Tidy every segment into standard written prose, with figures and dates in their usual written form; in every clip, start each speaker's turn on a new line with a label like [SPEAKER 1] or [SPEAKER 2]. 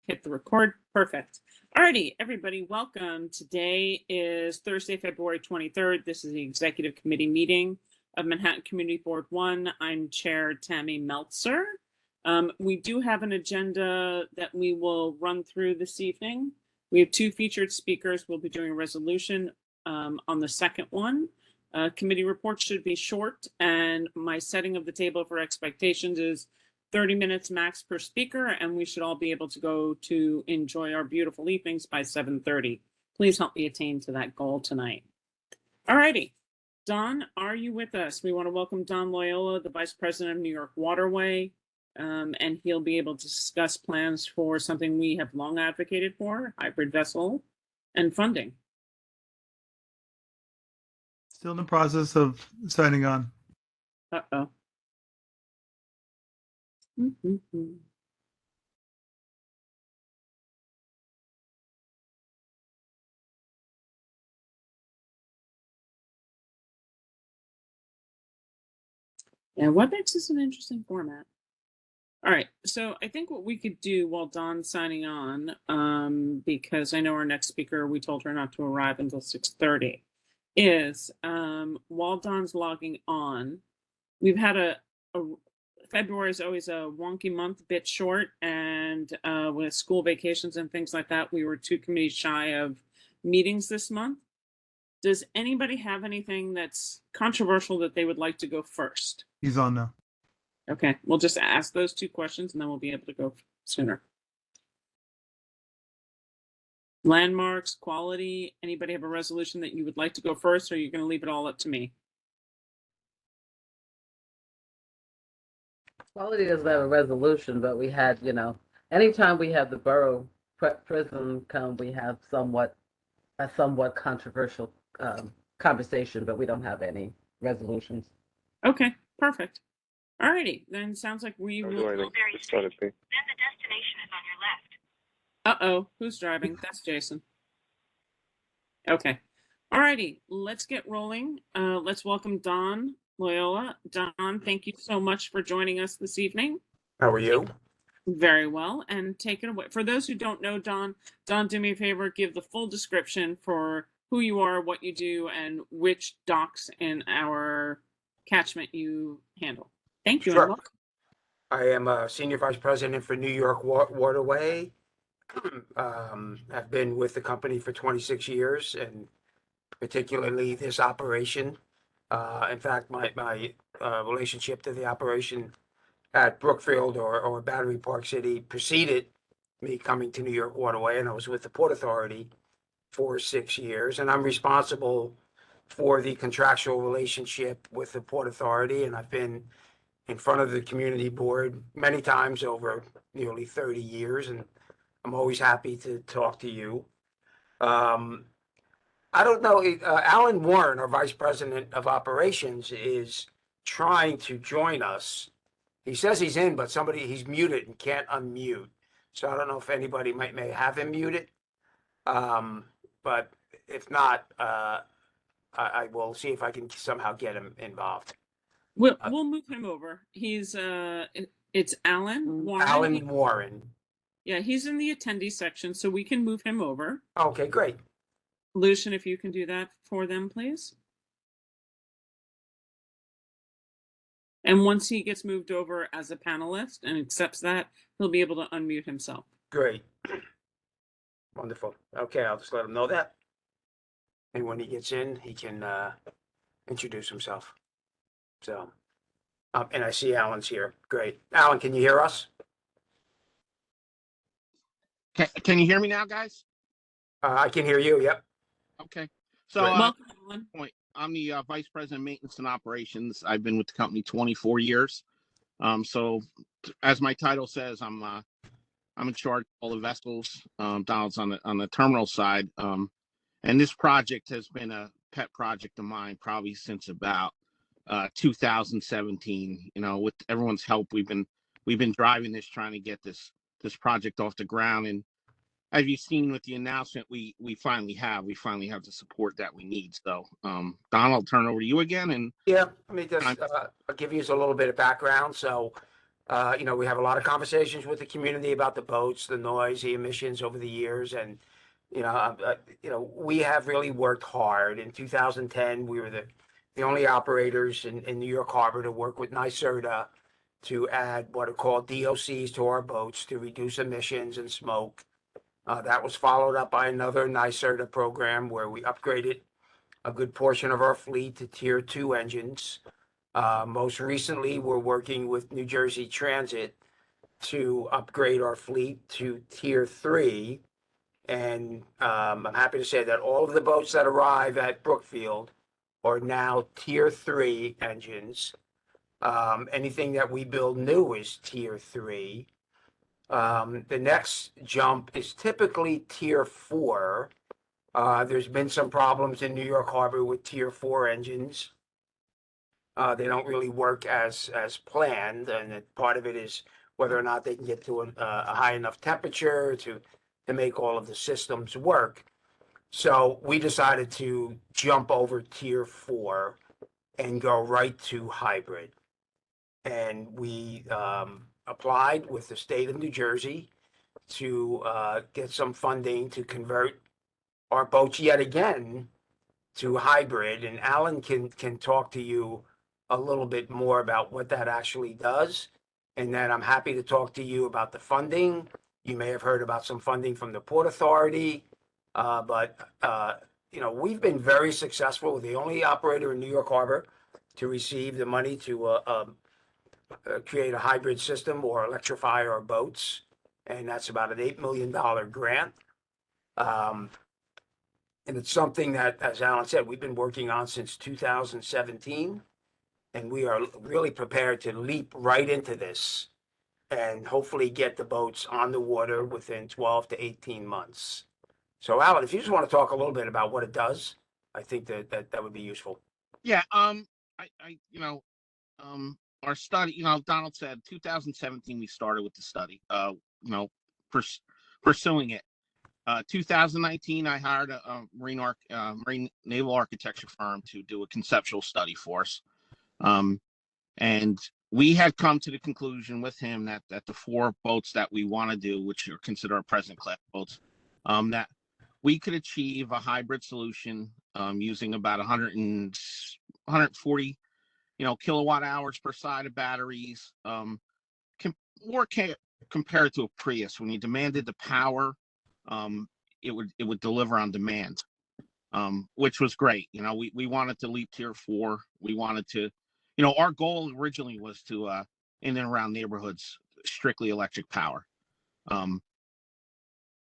[SPEAKER 1] hit the record. Perfect. Alrighty, everybody, welcome. Today is Thursday, February 23rd. This is the Executive Committee meeting of Manhattan Community Board 1. I'm Chair Tammy Meltzer. We do have an agenda that we will run through this evening. We have two featured speakers. We'll be doing a resolution on the second one. Committee reports should be short, and my setting of the table for expectations is 30 minutes max per speaker, and we should all be able to go to enjoy our beautiful evenings by 7:30. Please help me attain to that goal tonight. All righty. Don, are you with us? We want to welcome Don Loyola, the Vice President of New York Waterway, and he'll be able to discuss plans for something we have long advocated for, hybrid vessel and funding.
[SPEAKER 2] Still in the process of signing on.
[SPEAKER 1] Uh-oh. Yeah, WebEx is an interesting format. All right, so I think what we could do while Don's signing on, because I know our next speaker, we told her not to arrive until 6:30, is while Don's logging on, we've had February is always a wonky month, a bit short, and with school vacations and things like that, we were 2 committees shy of meetings this month. Does anybody have anything that's controversial that they would like to go first?
[SPEAKER 2] He's on now.
[SPEAKER 1] Okay, we'll just ask those 2 questions and then we'll be able to go sooner. Landmarks, quality, anybody have a resolution that you would like to go first, or are you going to leave it all up to me?
[SPEAKER 3] Quality doesn't have a resolution, but we had, anytime we have the borough prison come, we have a somewhat controversial conversation, but we don't have any resolutions.
[SPEAKER 1] Okay, perfect. All righty, then sounds like we will.
[SPEAKER 4] Then the
[SPEAKER 5] destination is on your left.
[SPEAKER 1] Uh-oh, who's driving? That's Jason. Okay. All righty, let's get rolling. Let's welcome Don Loyola. Don, thank you so much for joining us this evening.
[SPEAKER 4] How are you?
[SPEAKER 1] Very well, and take it away. For those who don't know Don, do me a favor, give the full description for who you are, what you do, and which docks in our catchment you handle. Thank you.
[SPEAKER 4] Sure. I am a Senior Vice President for New York Waterway. I've been with the company for 26 years, and particularly this operation. In fact, my relationship to the operation at Brookfield or Battery Park City preceded me coming to New York Waterway, and I was with the Port Authority for 6 years, and I'm responsible for the contractual relationship with the Port Authority, and I've been in front of the community board many times over nearly 30 years, and I'm always happy to talk to you. I don't know, Alan Warren, our Vice President of Operations, is trying to join us. He says he's in, but he's muted and can't unmute. So I don't know if anybody may have him muted. But if not, I will see if I can somehow get him involved.
[SPEAKER 1] We'll move him over. He's it's Alan Warren.
[SPEAKER 4] Alan Warren.
[SPEAKER 1] Yeah, he's in the attendee section, so we can move him over.
[SPEAKER 4] Okay, great.
[SPEAKER 1] Lucian, if you can do that for them, please. And once he gets moved over as a panelist and accepts that, he'll be able to unmute himself.
[SPEAKER 4] Great. Wonderful. Okay, I'll just let him know that. And when he gets in, he can introduce himself. So, and I see Alan's here. Great. Alan, can you hear us?
[SPEAKER 6] Can you hear me now, guys?
[SPEAKER 4] I can hear you. Yep.
[SPEAKER 6] Okay. So,
[SPEAKER 1] welcome, Alan.
[SPEAKER 6] I'm the Vice President of Maintenance and Operations. I've been with the company 24 years. So, as my title says, I'm in charge of all the vessels. Donald's on the terminal side. And this project has been a pet project of mine probably since about 2017. With everyone's help, we've been driving this, trying to get this project off the ground. And as you've seen with the announcement, we finally have the support that we need. So, Don, I'll turn over to you again. And
[SPEAKER 4] yeah, let me just I'll give you a little bit of background. So, We have a lot of conversations with the community about the boats, the noise, the emissions over the years, and we have really worked hard. In 2010, we were the only operators in New York Harbor to work with NYSERDA to add what are called DOCs to our boats to reduce emissions and smoke. That was followed up by another NYSERDA program where we upgraded a good portion of our fleet to Tier 2 engines. Most recently, we're working with New Jersey Transit to upgrade our fleet to Tier 3. And I'm happy to say that all of the boats that arrive at Brookfield are now Tier 3 engines. Anything that we build new is Tier 3. The next jump is typically Tier 4. There's been some problems in New York Harbor with Tier 4 engines. They don't really work as planned, and part of it is whether or not they can get to a high enough temperature to make all of the systems work. So we decided to jump over Tier 4 and go right to hybrid. And we applied with the state of New Jersey to get some funding to convert our boats yet again to hybrid. And Alan can talk to you a little bit more about what that actually does. And then I'm happy to talk to you about the funding. You may have heard about some funding from the Port Authority, but we've been very successful. We're the only operator in New York Harbor to receive the money to create a hybrid system or electrify our boats, and that's about an $8 million grant. And it's something that, as Alan said, we've been working on since 2017, and we are really prepared to leap right into this and hopefully get the boats on the water within 12 to 18 months. So, Alan, if you just want to talk a little bit about what it does, I think that would be useful.
[SPEAKER 6] Yeah. Our study, Donald said 2017 we started with the study, pursuing it. 2019, I hired a marine naval architecture firm to do a conceptual study for us. And we had come to the conclusion with him that the 4 boats that we want to do, which are considered our present class boats, that we could achieve a hybrid solution using about 140 kilowatt hours per side of batteries, compared to a Prius. When you demanded the power, it would deliver on demand, which was great. We wanted to leap Tier 4. We wanted to, our goal originally was to in and around neighborhoods strictly electric power.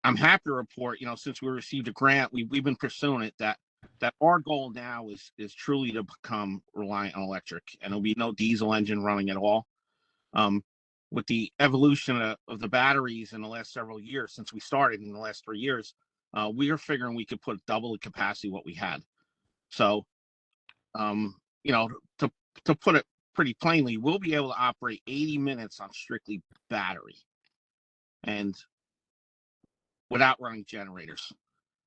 [SPEAKER 6] I'm happy to report, since we received a grant, we've been pursuing it, that our goal now is truly to become reliant on electric, and there'll be no diesel engine running at all. With the evolution of the batteries in the last several years, since we started in the last 3 years, we are figuring we could put double the capacity what we had. So, to put it pretty plainly, we'll be able to operate 80 minutes on strictly battery, and without running generators.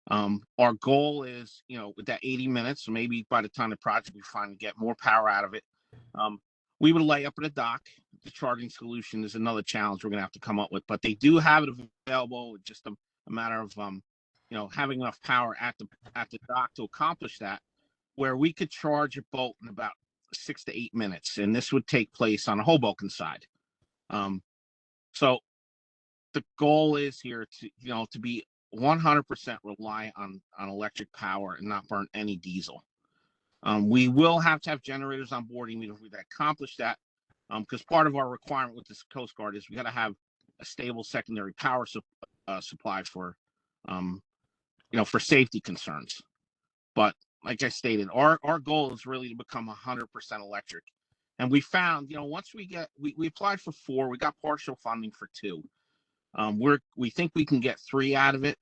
[SPEAKER 6] Our goal is, with that 80 minutes, maybe by the time the project we finally get more power out of it, we would lay up at a dock. The charging solution is another challenge we're going to have to come up with, but they do have it available. It's just a matter of, having enough power at the dock to accomplish that, where we could charge a boat in about 6 to 8 minutes, and this would take place on a Hoboken side. So the goal is here to be 100% reliant on electric power and not burn any diesel. We will have to have generators on board even if we accomplish that, because part of our requirement with this Coast Guard is we got to have a stable secondary power supply for safety concerns. But like I stated, our goal is really to become 100% electric. And we found, once we applied for 4, we got partial funding for 2. We think we can get 3 out of it.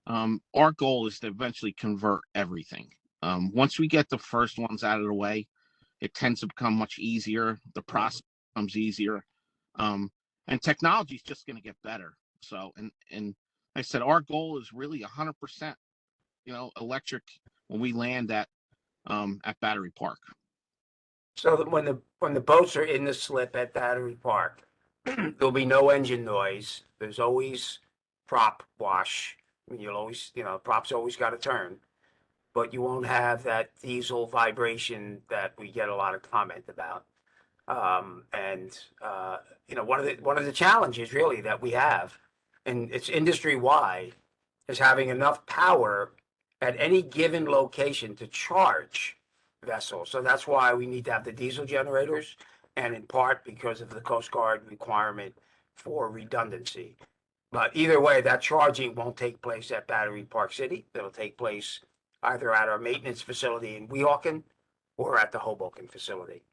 [SPEAKER 6] Our goal is to eventually convert everything. Once we get the first ones out of the way, it tends to become much easier. The process becomes easier. And technology is just going to get better. So, and like I said, our goal is really 100%, electric when we land at Battery Park.
[SPEAKER 4] So that when the boats are in the slip at Battery Park, There'll be no engine noise. There's always prop wash. I mean, you'll always, props always got to turn, but you won't have that diesel vibration that we get a lot of comment about. One of the challenges really that we have, and it's industry wide, is having enough power at any given location to charge vessels. So that's why we need to have the diesel generators, and in part because of the Coast Guard requirement for redundancy. But either way, that charging won't take place at Battery Park City. It'll take place either at our maintenance facility in Weehawken or at the Hoboken facility.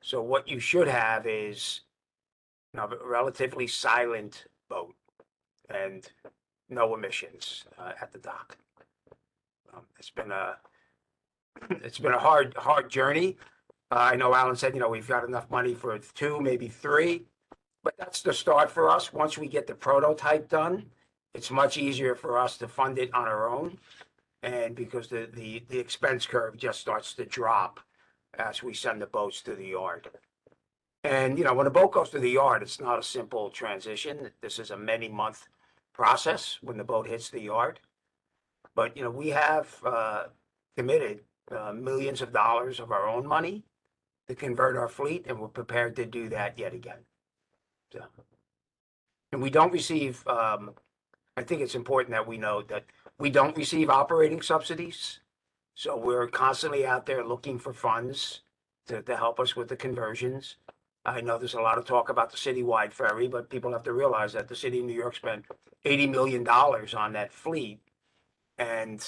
[SPEAKER 4] So what you should have is a relatively silent boat and no emissions at the dock. It's been a hard journey. I know Alan said, we've got enough money for 2, maybe 3, but that's the start for us. Once we get the prototype done, it's much easier for us to fund it on our own. And because the expense curve just starts to drop as we send the boats to the yard. And, when a boat goes to the yard, it's not a simple transition. This is a many-month process when the boat hits the yard. But, we have committed millions of dollars of our own money to convert our fleet, and we're prepared to do that yet again. So, and we don't receive, I think it's important that we know that we don't receive operating subsidies. So we're constantly out there looking for funds to help us with the conversions. I know there's a lot of talk about the citywide ferry, but people have to realize that the city of New York spent $80 million on that fleet. And,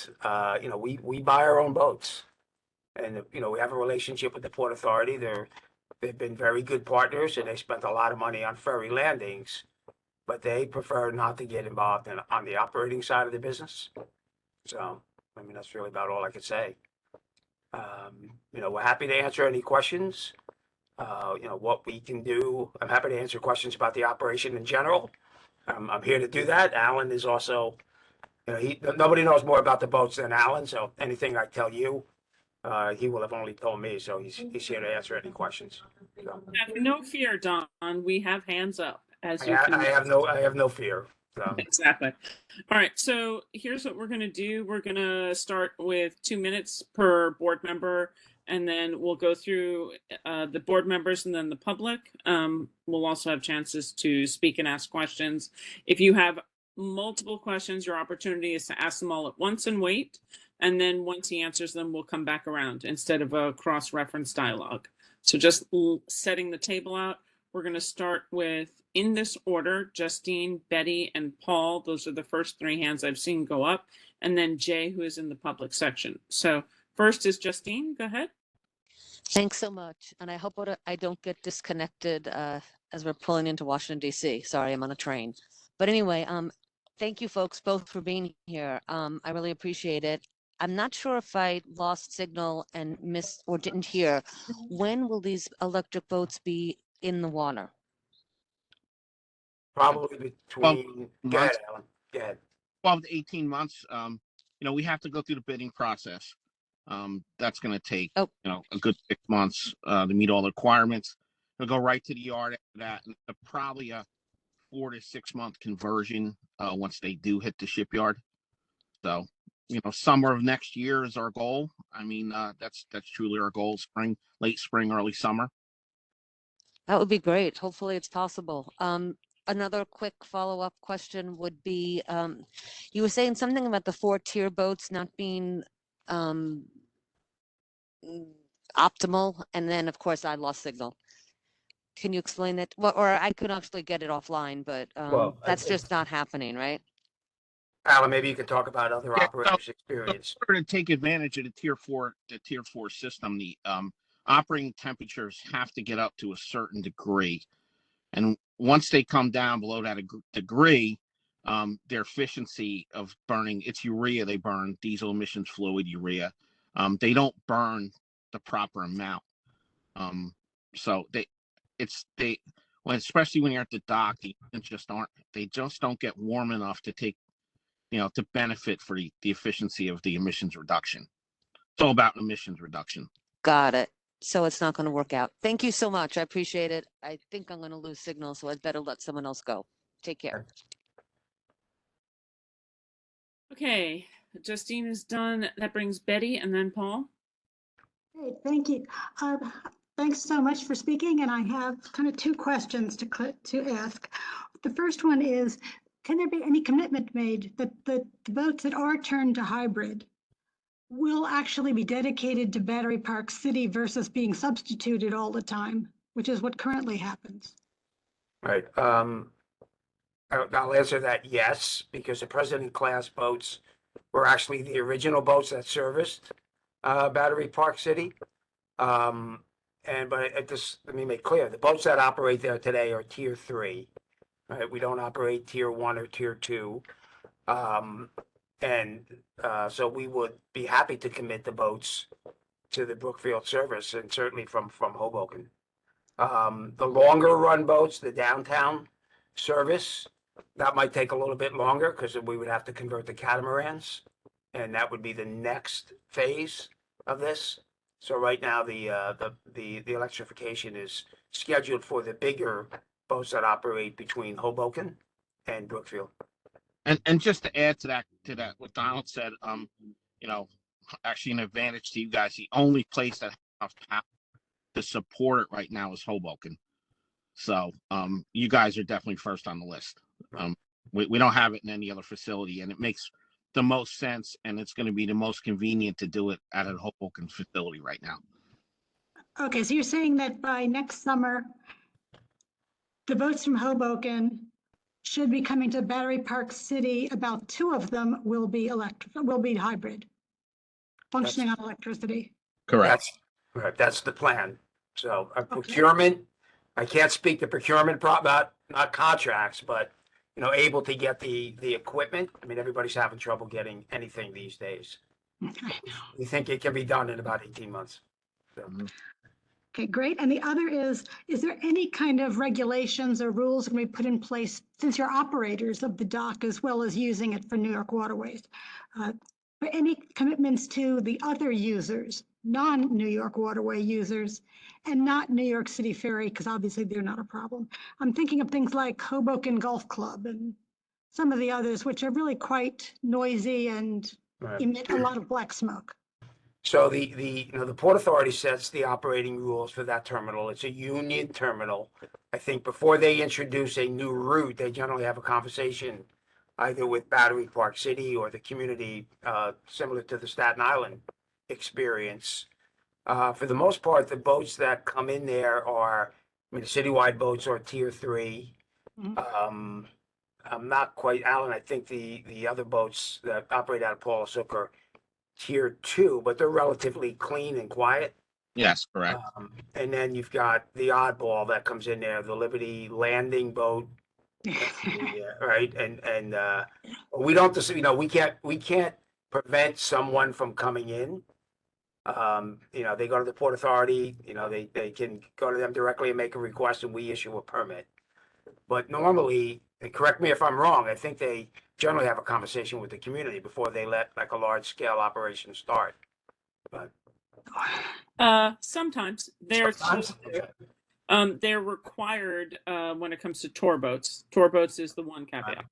[SPEAKER 4] we buy our own boats. And, we have a relationship with the Port Authority. They've been very good partners, and they spent a lot of money on ferry landings, but they prefer not to get involved on the operating side of the business. So, that's really about all I could say. We're happy to answer any questions. What we can do. I'm happy to answer questions about the operation in general. I'm here to do that. Alan is also, nobody knows more about the boats than Alan. So anything I tell you, he will have only told me. So he's here to answer any questions. So,
[SPEAKER 1] No fear, Don. We have hands up as you
[SPEAKER 4] I
[SPEAKER 1] can.
[SPEAKER 4] have no fear. So.
[SPEAKER 1] Exactly. All right. So here's what we're going to do. We're going to start with 2 minutes per board member, and then we'll go through the board members and then the public. We'll also have chances to speak and ask questions. If you have multiple questions, your opportunity is to ask them all at once and wait. And then once he answers them, we'll come back around instead of a cross-reference dialogue. So just setting the table out, we're going to start with, in this order, Justine, Betty, and Paul. Those are the first 3 hands I've seen go up. And then Jay, who is in the public section. So first is Justine. Go ahead.
[SPEAKER 7] Thanks so much. And I hope I don't get disconnected as we're pulling into Washington, D.C. Sorry, I'm on a train. But anyway, thank you folks both for being here. I really appreciate it. I'm not sure if I lost signal and missed or didn't hear. When will these electric boats be in the water?
[SPEAKER 4] Probably between, go ahead, Alan. Go ahead.
[SPEAKER 6] 12 to 18 months. We have to go through the bidding process. That's going to take, a good 6 months to meet all the requirements. It'll go right to the yard after that. And probably a 4 to 6 month conversion once they do hit the shipyard. So, summer of next year is our goal. That's truly our goal. Late spring, early summer.
[SPEAKER 7] That would be great. Hopefully it's possible. Another quick follow-up question would be, you were saying something about the 4-tier boats not being optimal, and then of course I lost signal. Can you explain that? Well, or I could actually get it offline, but that's just not happening, right?
[SPEAKER 4] Alan, maybe you could talk about other operators' experience.
[SPEAKER 6] In order to take advantage of the tier 4 system, the operating temperatures have to get up to a certain degree. And once they come down below that degree, their efficiency of burning, it's urea they burn, diesel emissions fluid, urea. They don't burn the proper amount. Especially when you're at the dock, they just don't get warm enough to take, to benefit for the efficiency of the emissions reduction. It's all about emissions reduction.
[SPEAKER 7] Got it. so it's not going to work out. Thank you so much. I appreciate it. I think I'm going to lose signal, so I'd better let someone else go. Take care.
[SPEAKER 1] Okay, Justine is done. That brings Betty and then Paul.
[SPEAKER 8] Great, thank you. Thanks so much for speaking, and I have kind of two questions to ask. The first one is, can there be any commitment made that the votes that are turned to hybrid will actually be dedicated to Battery Park City versus being substituted all the time, which is what currently happens?
[SPEAKER 4] Right. I'll answer that yes, because the president class boats were actually the original boats that serviced Battery Park City. Let me make clear, the boats that operate there today are tier 3. Right? We don't operate tier 1 or tier 2. So we would be happy to commit the boats to the Brookfield service, and certainly from Hoboken. The longer run boats, the downtown service, that might take a little bit longer because we would have to convert the catamarans, and that would be the next phase of this. So right now, the electrification is scheduled for the bigger boats that operate between Hoboken and Brookfield.
[SPEAKER 6] And just to add to that, what Donald said, you know, actually an advantage to you guys. The only place that has power to support it right now is Hoboken. So you guys are definitely first on the list. We don't have it in any other facility, and it makes the most sense, and it's going to be the most convenient to do it at a Hoboken facility right now.
[SPEAKER 8] Okay, so you're saying that by next summer, the boats from Hoboken should be coming to Battery Park City. About 2 of them will be hybrid, functioning on electricity.
[SPEAKER 6] Correct.
[SPEAKER 4] That's the plan. So procurement, I can't speak to procurement, not contracts, but able to get the equipment. I mean, everybody's having trouble getting anything these days.
[SPEAKER 8] Okay.
[SPEAKER 4] We think it can be done in about 18 months. So.
[SPEAKER 8] Okay, great. And the other is there any kind of regulations or rules going to be put in place, since you're operators of the dock as well as using it for New York waterways? For any commitments to the other users, non-New York waterway users, and not New York City Ferry, because obviously they're not a problem. I'm thinking of things like Hoboken Golf Club and some of the others, which are really quite noisy and emit a lot of black smoke.
[SPEAKER 4] So the Port Authority sets the operating rules for that terminal. It's a union terminal. I think before they introduce a new route, they generally have a conversation either with Battery Park City or the community, similar to the Staten Island experience. For the most part, the boats that come in there are, the citywide boats are tier 3.
[SPEAKER 8] Mm-hmm.
[SPEAKER 4] I'm not quite, Alan, I think the other boats that operate out of Pawlassook are tier 2, but they're relatively clean and quiet.
[SPEAKER 6] Yes, correct.
[SPEAKER 4] And then you've got the oddball that comes in there, the Liberty landing boat, right? And we don't, we can't prevent someone from coming in. They go to the Port Authority, they can go to them directly and make a request, and we issue a permit. But normally, and correct me if I'm wrong, I think they generally have a conversation with the community before they let like a large scale operation start. But
[SPEAKER 1] Sometimes
[SPEAKER 4] okay.
[SPEAKER 1] they're required when it comes to tour boats. Tour boats is the one caveat.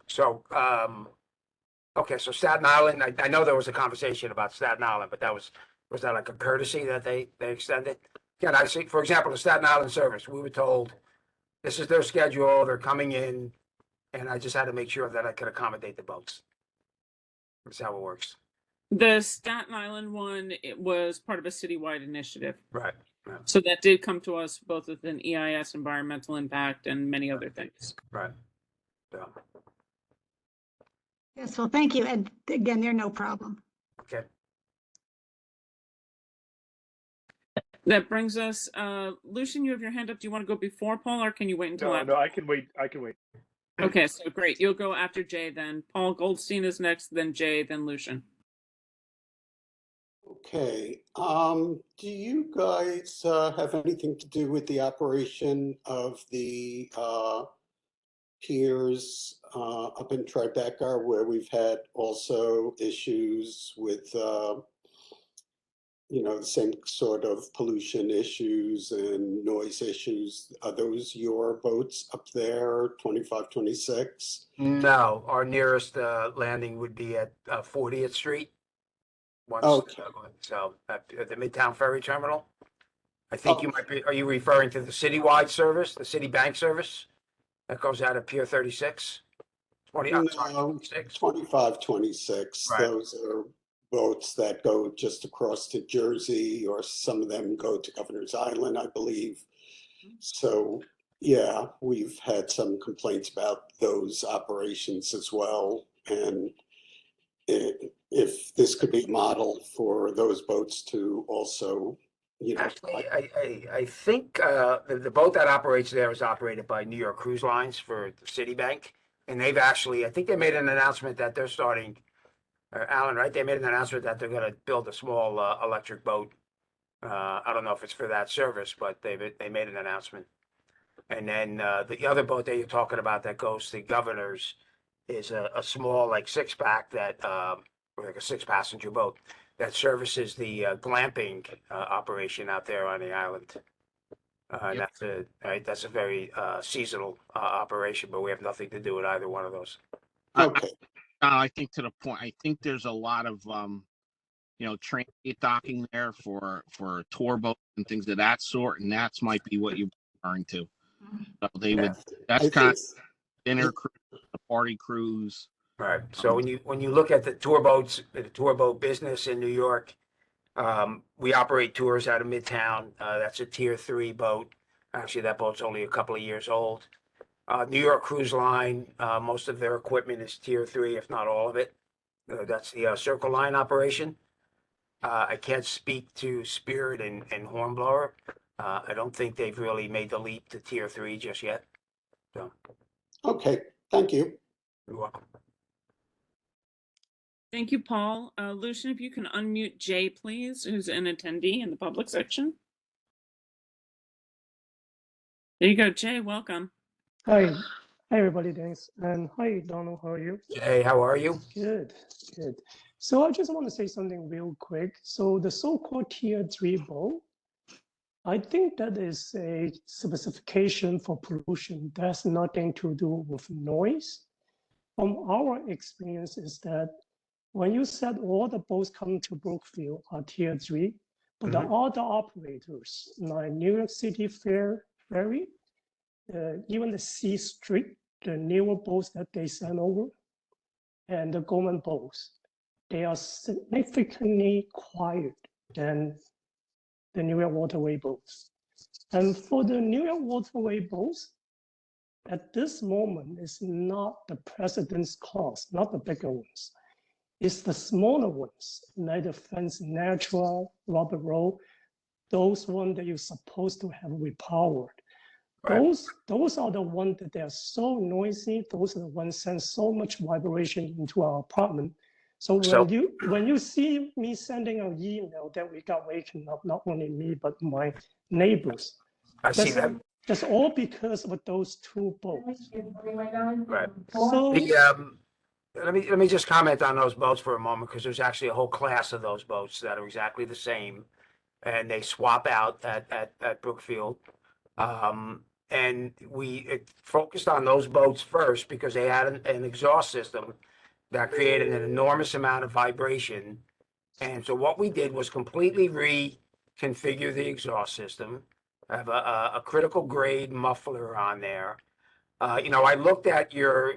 [SPEAKER 4] So, okay, so Staten Island, I know there was a conversation about Staten Island, but was that like a courtesy that they extended? Again, I see, for example, the Staten Island service, we were told this is their schedule, they're coming in, and I just had to make sure that I could accommodate the boats. That's how it works.
[SPEAKER 1] The Staten Island one, it was part of a citywide initiative.
[SPEAKER 4] Right.
[SPEAKER 1] So that did come to us both with an EIS, environmental impact, and many other things.
[SPEAKER 4] Right. So,
[SPEAKER 8] Yes, well, thank you. And again, they're no problem.
[SPEAKER 4] okay.
[SPEAKER 1] That brings us, Lucian, you have your hand up. Do you want to go before Paul, or can you wait until
[SPEAKER 2] No, I can wait. I can wait.
[SPEAKER 1] Okay, so great. You'll go after Jay then. Paul Goldstein is next, then Jay, then Lucian.
[SPEAKER 9] Okay. Do you guys have anything to do with the operation of the piers up in Tribeca, where we've had also issues with the same sort of pollution issues and noise issues. Are those your boats up there, 25, 26?
[SPEAKER 4] No, our nearest landing would be at 40th Street. Once,
[SPEAKER 9] Okay.
[SPEAKER 4] so at the Midtown Ferry Terminal. I think you
[SPEAKER 9] Okay.
[SPEAKER 4] might be, are you referring to the citywide service, the Citibank service? That goes out of Pier 36? 20, I'm sorry,
[SPEAKER 9] No,
[SPEAKER 4] 26.
[SPEAKER 9] 25, 26.
[SPEAKER 4] Right.
[SPEAKER 9] Those are boats that go just across to Jersey, or some of them go to Governor's Island, I believe. So, yeah, we've had some complaints about those operations as well. And if this could be a model for those boats to also,
[SPEAKER 4] Actually, I think the boat that operates there is operated by New York Cruise Lines for Citibank. And they've actually, I think they made an announcement that they're starting, Alan, right? They made an announcement that they're going to build a small electric boat. I don't know if it's for that service, but they made an announcement. And then the other boat that you're talking about that goes to Governor's is a small, like 6-pack that, like a 6-passenger boat that services the glamping operation out there on the island. And that's a very seasonal operation, but we have nothing to do with either one of those.
[SPEAKER 9] okay.
[SPEAKER 6] I think to the point, I think there's a lot of, transit docking there for tour boats and things of that sort, and that's might be what you're referring to. So they would, that's
[SPEAKER 9] I
[SPEAKER 6] kind
[SPEAKER 9] think
[SPEAKER 6] of dinner cruise, a party cruise.
[SPEAKER 4] Right. So when you look at the tour boats, the tour boat business in New York, we operate tours out of Midtown. That's a Tier 3 boat. Actually, that boat's only a couple of years old. New York Cruise Line, most of their equipment is Tier 3, if not all of it. That's the Circle Line operation. I can't speak to Spirit and Hornblower. I don't think they've really made the leap to Tier 3 just yet. So
[SPEAKER 9] Okay, thank you.
[SPEAKER 4] you're welcome.
[SPEAKER 1] Thank you, Paul. Lucian, if you can unmute Jay, please, who's an attendee in the public section. There you go, Jay, welcome.
[SPEAKER 10] Hi, hi everybody, thanks. And hi, Donald, how are you?
[SPEAKER 4] Hey, how are you?
[SPEAKER 10] Good, good. So I just want to say something real quick. So the so-called Tier 3 boat, I think that is a specification for pollution. That's nothing to do with noise. From our experience is that when you said all the boats coming to Brookfield are Tier 3, but the other operators, like New York City Ferry, even the C Street, the newer boats that they send over, and the Goldman boats, they are significantly quieter than the New York Waterway boats. And for the New York Waterway boats, at this moment, it's not the president's cause, not the bigger ones. It's the smaller ones, like the Fence Natural, Robert Rowe, those ones that you're supposed to have repowered.
[SPEAKER 4] Right.
[SPEAKER 10] Those are the ones that they're so noisy. Those are the ones send so much vibration into our apartment. So when you see me sending an email that we got waken up, not only me but my neighbors,
[SPEAKER 4] I see that.
[SPEAKER 10] that's all because of those two boats.
[SPEAKER 4] Right.
[SPEAKER 10] So
[SPEAKER 4] Let me just comment on those boats for a moment, because there's actually a whole class of those boats that are exactly the same, and they swap out at Brookfield. And we focused on those boats first because they had an exhaust system that created an enormous amount of vibration. And so what we did was completely reconfigure the exhaust system, have a critical grade muffler on there. I looked at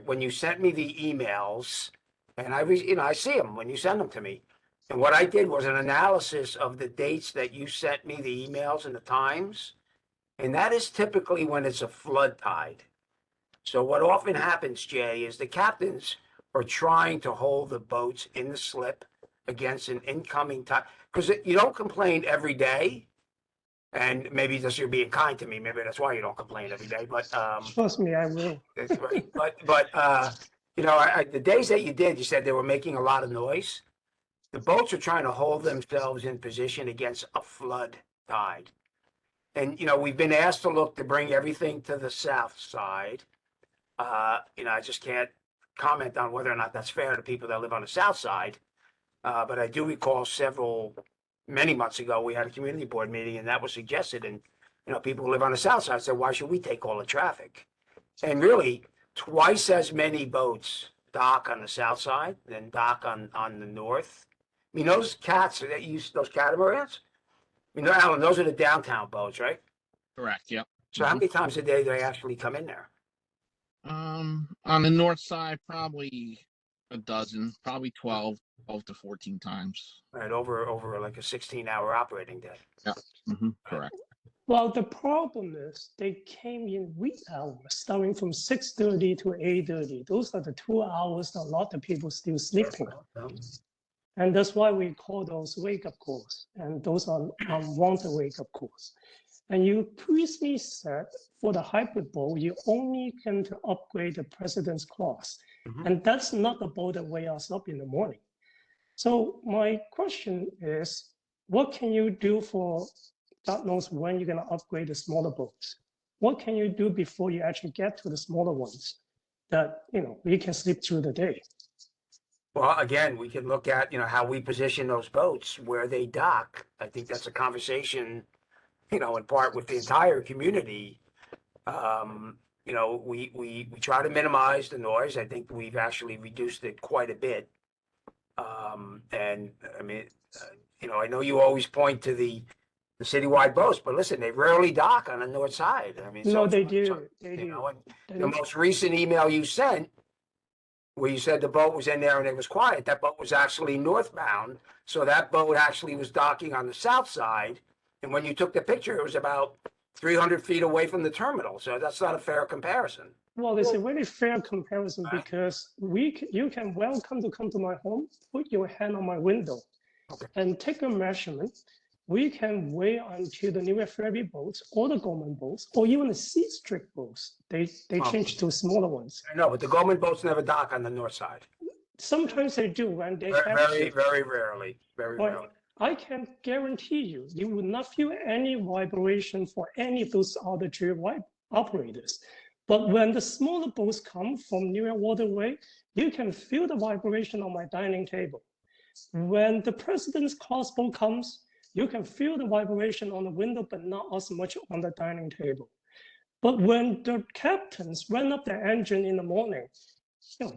[SPEAKER 4] when you sent me the emails, and I see them when you send them to me. And what I did was an analysis of the dates that you sent me the emails and the times. And that is typically when it's a flood tide. So what often happens, Jay, is the captains are trying to hold the boats in the slip against an incoming tide. Because you don't complain every day. And maybe just you're being kind to me. Maybe that's why you don't complain every day. But
[SPEAKER 10] trust me, I will.
[SPEAKER 4] that's right. But the days that you did, you said they were making a lot of noise. The boats are trying to hold themselves in position against a flood tide. And, we've been asked to bring everything to the south side. I just can't comment on whether or not that's fair to people that live on the south side. But I do recall several many months ago, we had a community board meeting and that was suggested. And, people who live on the south side said, why should we take all the traffic? And really, twice as many boats dock on the south side than dock on the north. I mean, those those catamarans, Alan, those are the downtown boats, right?
[SPEAKER 6] Correct, yep.
[SPEAKER 4] So how many times a day do they actually come in there?
[SPEAKER 6] On the north side, probably a dozen, probably 12 to 14 times.
[SPEAKER 4] Right, over like a 16-hour operating day.
[SPEAKER 6] Correct.
[SPEAKER 10] Well, the problem is they came in wee hours, starting from 6:30 to 8:30. Those are the 2 hours that a lot of people still sleeping. And that's why we call those wake-up calls. And those are unwanted wake-up calls. And you previously said for the hybrid bowl, you only can to upgrade the president's class. And that's not about to wake us up in the morning. So my question is, what can you do for God knows when you're going to upgrade the smaller boats? What can you do before you actually get to the smaller ones that, we can sleep through the day?
[SPEAKER 4] Well, again, we can look at, how we position those boats, where they dock. I think that's a conversation, in part with the entire community. We try to minimize the noise. I think we've actually reduced it quite a bit. And I mean, I know you always point to the citywide boats, but listen, they rarely dock on the north side. I mean,
[SPEAKER 10] No, they do. They
[SPEAKER 4] you
[SPEAKER 10] do.
[SPEAKER 4] know, and the most recent email you sent, where you said the boat was in there and it was quiet, that boat was actually northbound. So that boat actually was docking on the south side. And when you took the picture, it was about 300 feet away from the terminal. So that's not a fair comparison.
[SPEAKER 10] Well, it's a very fair comparison because you can welcome to come to my home, put your hand on my window, and take a measurement. We can wait until the New Ferry boats or the Goldman boats or even the Sea Street boats. They change to smaller ones.
[SPEAKER 4] I know, but the Goldman boats never dock on the north side.
[SPEAKER 10] Sometimes they do when they
[SPEAKER 4] Very,
[SPEAKER 10] have
[SPEAKER 4] very,
[SPEAKER 10] shift.
[SPEAKER 4] very rarely. Very
[SPEAKER 10] But
[SPEAKER 4] rarely.
[SPEAKER 10] I can guarantee you, you will not feel any vibration for any of those other two operators. But when the smaller boats come from New York Waterway, you can feel the vibration on my dining table. When the President's Class boat comes, you can feel the vibration on the window, but not as much on the dining table. But when the captains run up the engine in the morning,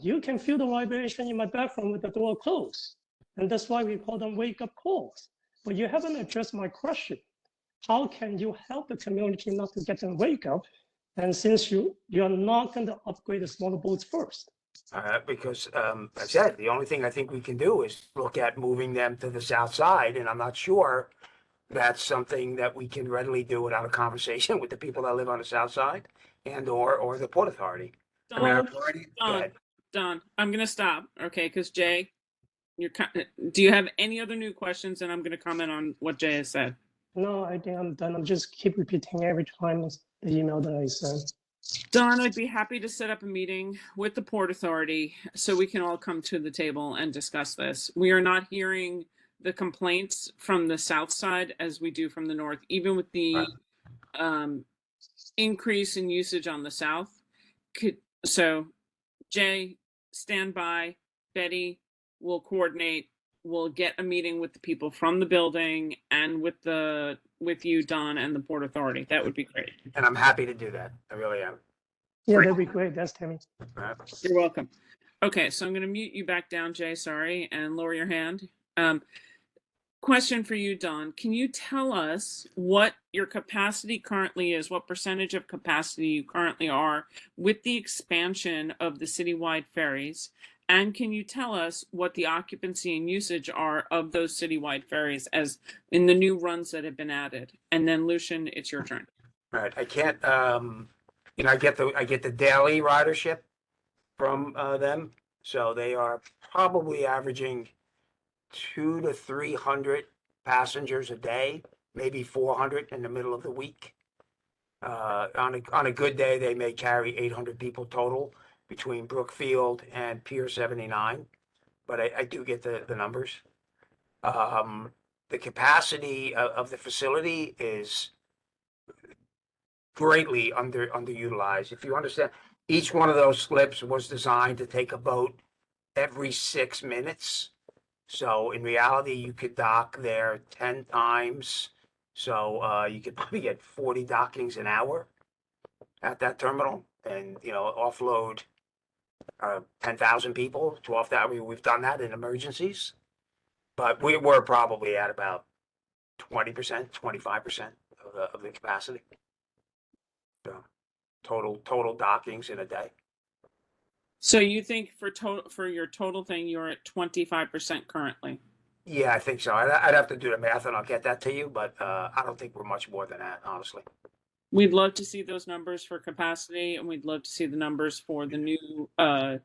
[SPEAKER 10] you can feel the vibration in my bathroom with the door closed. And that's why we call them wake-up calls. But you haven't addressed my question. How can you help the community not to get them wake up? And since you're not going to upgrade the smaller boats first.
[SPEAKER 4] Because I said, the only thing I think we can do is look at moving them to the south side. And I'm not sure that's something that we can readily do without a conversation with the people that live on the south side and or the Port Authority. I mean, I've already- go ahead.
[SPEAKER 1] Don, I'm going to stop. Okay. Because Jay, do you have any other new questions? And I'm going to comment on what Jay has said.
[SPEAKER 10] No, I think I'm done. I'm just keep repeating every time the email that I sent.
[SPEAKER 1] Don, I'd be happy to set up a meeting with the Port Authority so we can all come to the table and discuss this. We are not hearing the complaints from the south side as we do from the north, even with the increase in usage on the south. So Jay, stand by. Betty will coordinate. We'll get a meeting with the people from the building and with you, Don, and the Port Authority. That would be great.
[SPEAKER 4] And I'm happy to do that. I really am.
[SPEAKER 10] Yeah, that'd be great. That's Tammy.
[SPEAKER 4] Right.
[SPEAKER 1] You're welcome. Okay, so I'm going to mute you back down, Jay, sorry, and lower your hand. Question for you, Don. Can you tell us what your capacity currently is, what percentage of capacity you currently are with the expansion of the citywide ferries? And can you tell us what the occupancy and usage are of those citywide ferries as in the new runs that have been added? And then Lucian, it's your turn.
[SPEAKER 4] Right. I can't, I get the daily ridership from them. So they are probably averaging 200 to 300 passengers a day, maybe 400 in the middle of the week. On a good day, they may carry 800 people total between Brookfield and Pier 79, but I do get the numbers. The capacity of the facility is greatly underutilized. If you understand, each one of those slips was designed to take a boat every 6 minutes. So in reality, you could dock there 10 times. So you could probably get 40 dockings an hour at that terminal and, offload 10,000 people, 12,000. I mean, we've done that in emergencies, but we're probably at about 20%, 25% of the capacity. So total dockings in a day.
[SPEAKER 1] So you think for your total thing, you're at 25% currently?
[SPEAKER 4] Yeah, I think so. I'd have to do the math and I'll get that to you, but I don't think we're much more than that, honestly.
[SPEAKER 1] We'd love to see those numbers for capacity, and we'd love to see the numbers for the new, and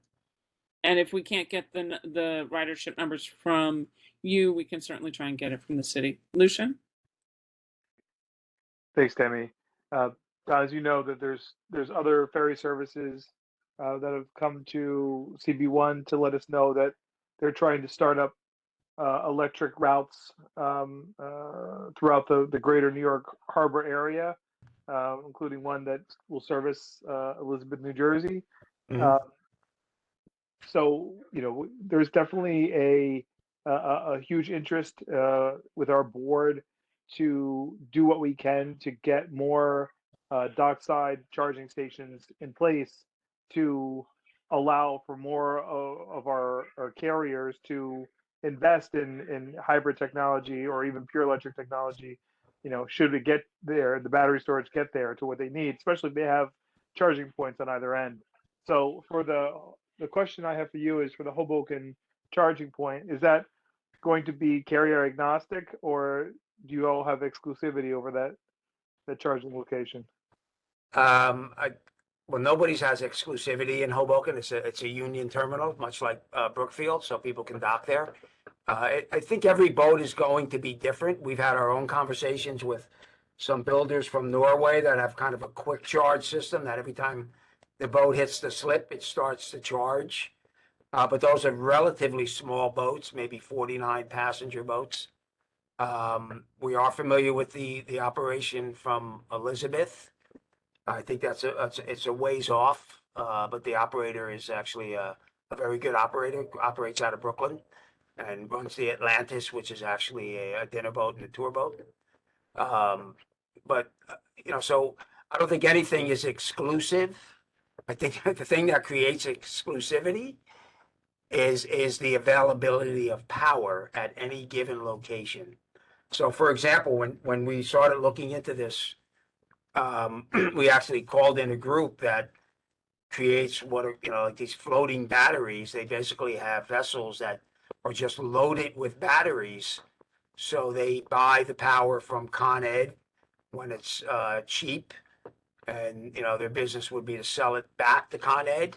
[SPEAKER 1] if we can't get the ridership numbers from you, we can certainly try and get it from the city. Lucian?
[SPEAKER 2] Thanks, Tammy. As you know, that there's other ferry services that have come to CB1 to let us know that they're trying to start up electric routes throughout the greater New York Harbor area, including one that will service Elizabeth, New Jersey.
[SPEAKER 4] Mhm.
[SPEAKER 2] So, there's definitely a huge interest with our board to do what we can to get more dockside charging stations in place to allow for more of our carriers to invest in hybrid technology or even pure electric technology. Should it get there, the battery storage get there to what they need, especially if they have charging points on either end. So for the question I have for you is for the Hoboken charging point, is that going to be carrier agnostic, or do you all have exclusivity over that charging location?
[SPEAKER 4] Well, nobody's has exclusivity in Hoboken. It's a union terminal, much like Brookfield, so people can dock there. I think every boat is going to be different. We've had our own conversations with some builders from Norway that have kind of a quick charge system that every time the boat hits the slip, it starts to charge. But those are relatively small boats, maybe 49 passenger boats. We are familiar with the operation from Elizabeth. I think it's a ways off, but the operator is actually a very good operator, operates out of Brooklyn and runs the Atlantis, which is actually a dinner boat and a tour boat. But so I don't think anything is exclusive. I think the thing that creates exclusivity is the availability of power at any given location. So, for example, when we started looking into this, we actually called in a group that creates what are, like these floating batteries. They basically have vessels that are just loaded with batteries. So they buy the power from Con Ed when it's cheap, and their business would be to sell it back to Con Ed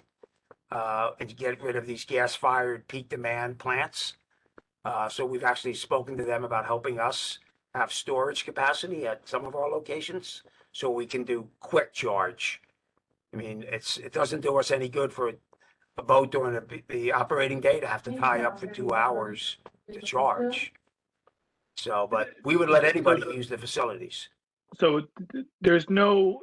[SPEAKER 4] and to get rid of these gas-fired peak demand plants. So we've actually spoken to them about helping us have storage capacity at some of our locations so we can do quick charge. I mean, it doesn't do us any good for a boat during the operating day to have to tie up for 2 hours to charge. So, but we would let anybody use the facilities.
[SPEAKER 2] So there's no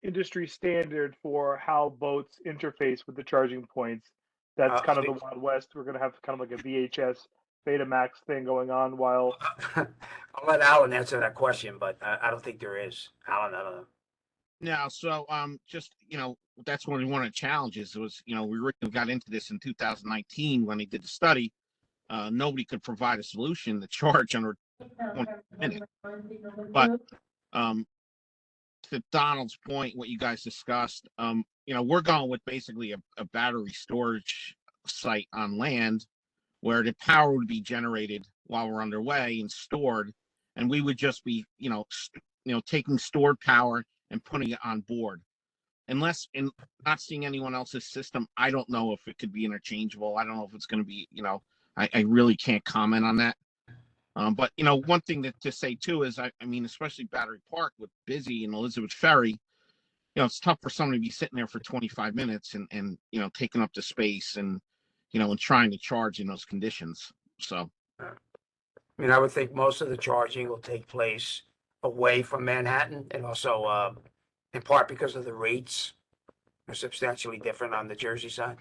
[SPEAKER 2] industry standard for how boats interface with the charging points. That's kind of the Wild West. We're going to have kind of like a VHS Betamax thing going on while.
[SPEAKER 4] I'll let Alan answer that question, but I don't think there is. Alan, I don't know.
[SPEAKER 6] Now, so just that's one of the challenges was we originally got into this in 2019 when they did the study. Nobody could provide a solution to charge under 1 minute. But to Donald's point, what you guys discussed, we're going with basically a battery storage site on land where the power would be generated while we're underway and stored, and we would just be taking stored power and putting it on board. Unless in not seeing anyone else's system, I don't know if it could be interchangeable. I don't know if it's going to be, I really can't comment on that. But one thing to say too is, I mean, especially Battery Park with busy and Elizabeth Ferry, it's tough for somebody to be sitting there for 25 minutes and taking up the space and and trying to charge in those conditions. So,
[SPEAKER 4] I mean, I would think most of the charging will take place away from Manhattan, and also in part because of the rates are substantially different on the Jersey side.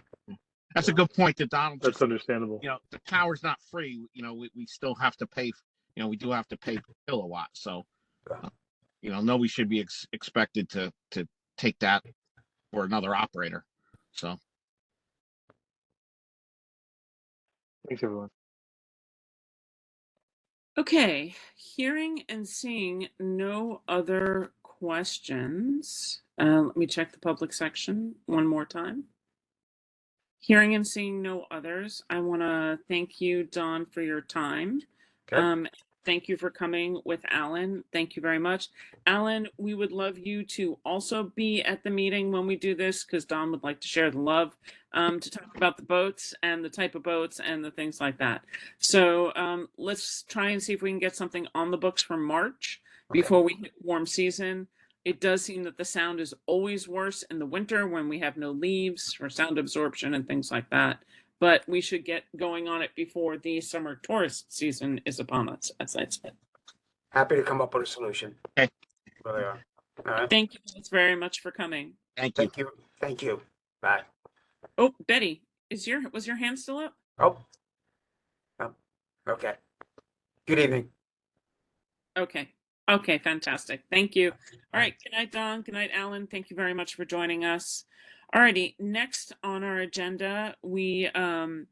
[SPEAKER 6] That's a good point that Donald
[SPEAKER 2] That's
[SPEAKER 6] just,
[SPEAKER 2] understandable.
[SPEAKER 6] you know, the power's not free. You know, we still have to pay, you know, we do have to pay per kilowatt. So, you know, nobody should be expected to take that for another operator. So,
[SPEAKER 2] Thanks, everyone.
[SPEAKER 1] Okay, hearing and seeing no other questions. Let me check the public section one more time. Hearing and seeing no others, I want to thank you, Don, for your time.
[SPEAKER 4] Okay.
[SPEAKER 1] Thank you for coming with Alan. Thank you very much. Alan, we would love you to also be at the meeting when we do this, because Don would like to share the love, to talk about the boats and the type of boats and the things like that. So let's try and see if we can get something on the books for March before we hit warm season. It does seem that the sound is always worse in the winter when we have no leaves or sound absorption and things like that. But we should get going on it before the summer tourist season is upon us, as I said.
[SPEAKER 4] Happy to come up with a solution.
[SPEAKER 6] Okay.
[SPEAKER 4] Really are. All right.
[SPEAKER 1] Thank you guys very much for coming.
[SPEAKER 6] thank you.
[SPEAKER 4] Thank you. Thank you. Bye.
[SPEAKER 1] Oh, Betty, was your hand still up?
[SPEAKER 4] Oh. Okay. Good evening.
[SPEAKER 1] Okay. Okay, fantastic. Thank you. All right. Good night, Don. Good night, Alan. Thank you very much for joining us. All righty. Next on our agenda, redistricting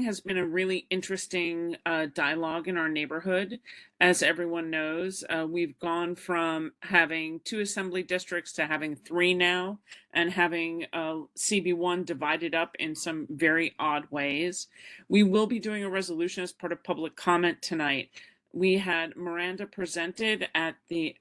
[SPEAKER 1] has been a really interesting dialogue in our neighborhood. As everyone knows, we've gone from having 2 assembly districts to having 3 now, and having CB1 divided up in some very odd ways. We will be doing a resolution as part of public comment tonight. We had Miranda presented at the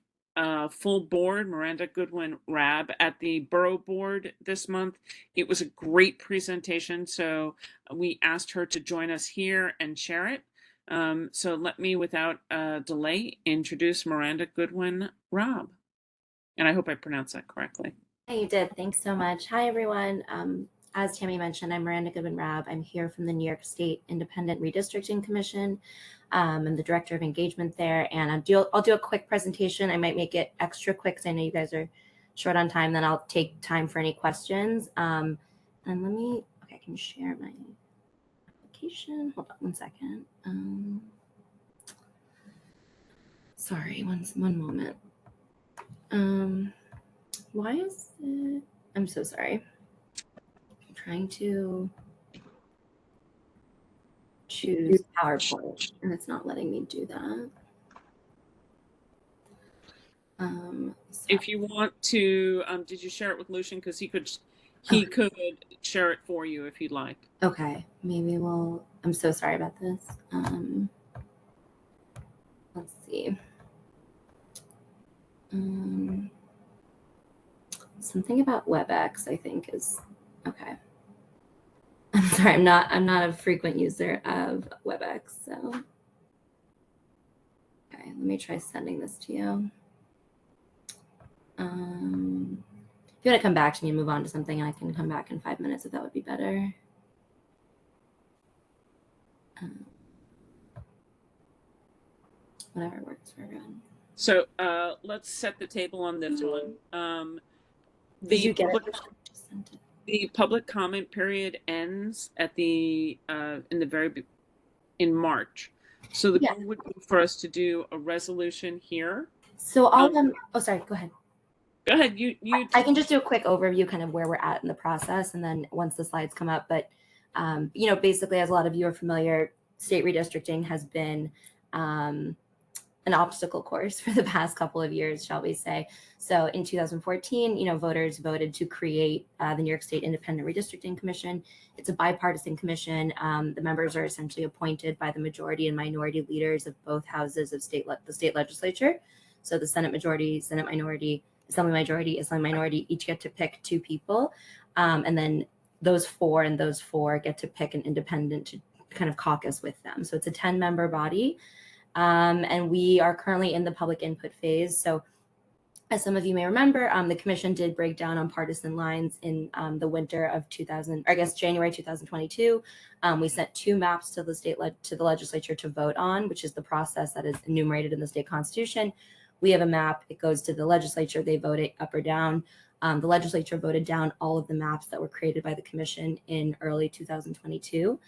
[SPEAKER 1] full board, Miranda Goodwin Rabb, at the Borough Board this month. It was a great presentation, so we asked her to join us here and share it. So let me, without delay, introduce Miranda Goodwin Rabb. And I hope I pronounced that correctly.
[SPEAKER 11] Yeah, you did. Thanks so much. Hi, everyone. As Tammy mentioned, I'm Miranda Goodwin Rabb. I'm here from the New York State Independent Redistricting Commission. I'm the Director of Engagement there, and I'll do a quick presentation. I might make it extra quick because I know you guys are short on time. Then I'll take time for any questions. And okay, I can share my application. Hold on one second. Sorry, one moment. Why is it? I'm so sorry. I'm trying to choose PowerPoint and it's not letting me do that.
[SPEAKER 1] If you want to, did you share it with Lucian? Because he could share it for you if you'd like.
[SPEAKER 11] Okay, maybe I'm so sorry about this. Let's see. Something about WebEx, I think, is okay. I'm sorry, I'm not a frequent user of WebEx, so okay, let me try sending this to you. If you want to come back to me and move on to something, I can come back in 5 minutes if that would be better. Whatever works for everyone.
[SPEAKER 1] So let's set the table on this one.
[SPEAKER 11] Did you get it?
[SPEAKER 1] The public comment period ends at in March. So the goal would be for us to do a resolution here.
[SPEAKER 11] So oh, sorry, go ahead.
[SPEAKER 1] Go ahead.
[SPEAKER 11] I can just do a quick overview, kind of where we're at in the process, and then once the slides come up. But you know, basically, as a lot of you are familiar, state redistricting has been an obstacle course for the past couple of years, shall we say. So in 2014, you know, voters voted to create the New York State Independent Redistricting Commission. It's a bipartisan commission. The members are essentially appointed by the majority and minority leaders of both houses of the state legislature. So the Senate majority, Senate minority, Assembly minority each get to pick 2 people. And then those four get to pick an independent to kind of caucus with them. So it's a 10-member body. And we are currently in the public input phase. So as some of you may remember, the commission did break down on partisan lines in the winter of January 2022. We sent 2 maps to the legislature to vote on, which is the process that is enumerated in the state constitution. We have a map, it goes to the legislature, they vote it up or down. The legislature voted down all of the maps that were created by the commission in early 2022.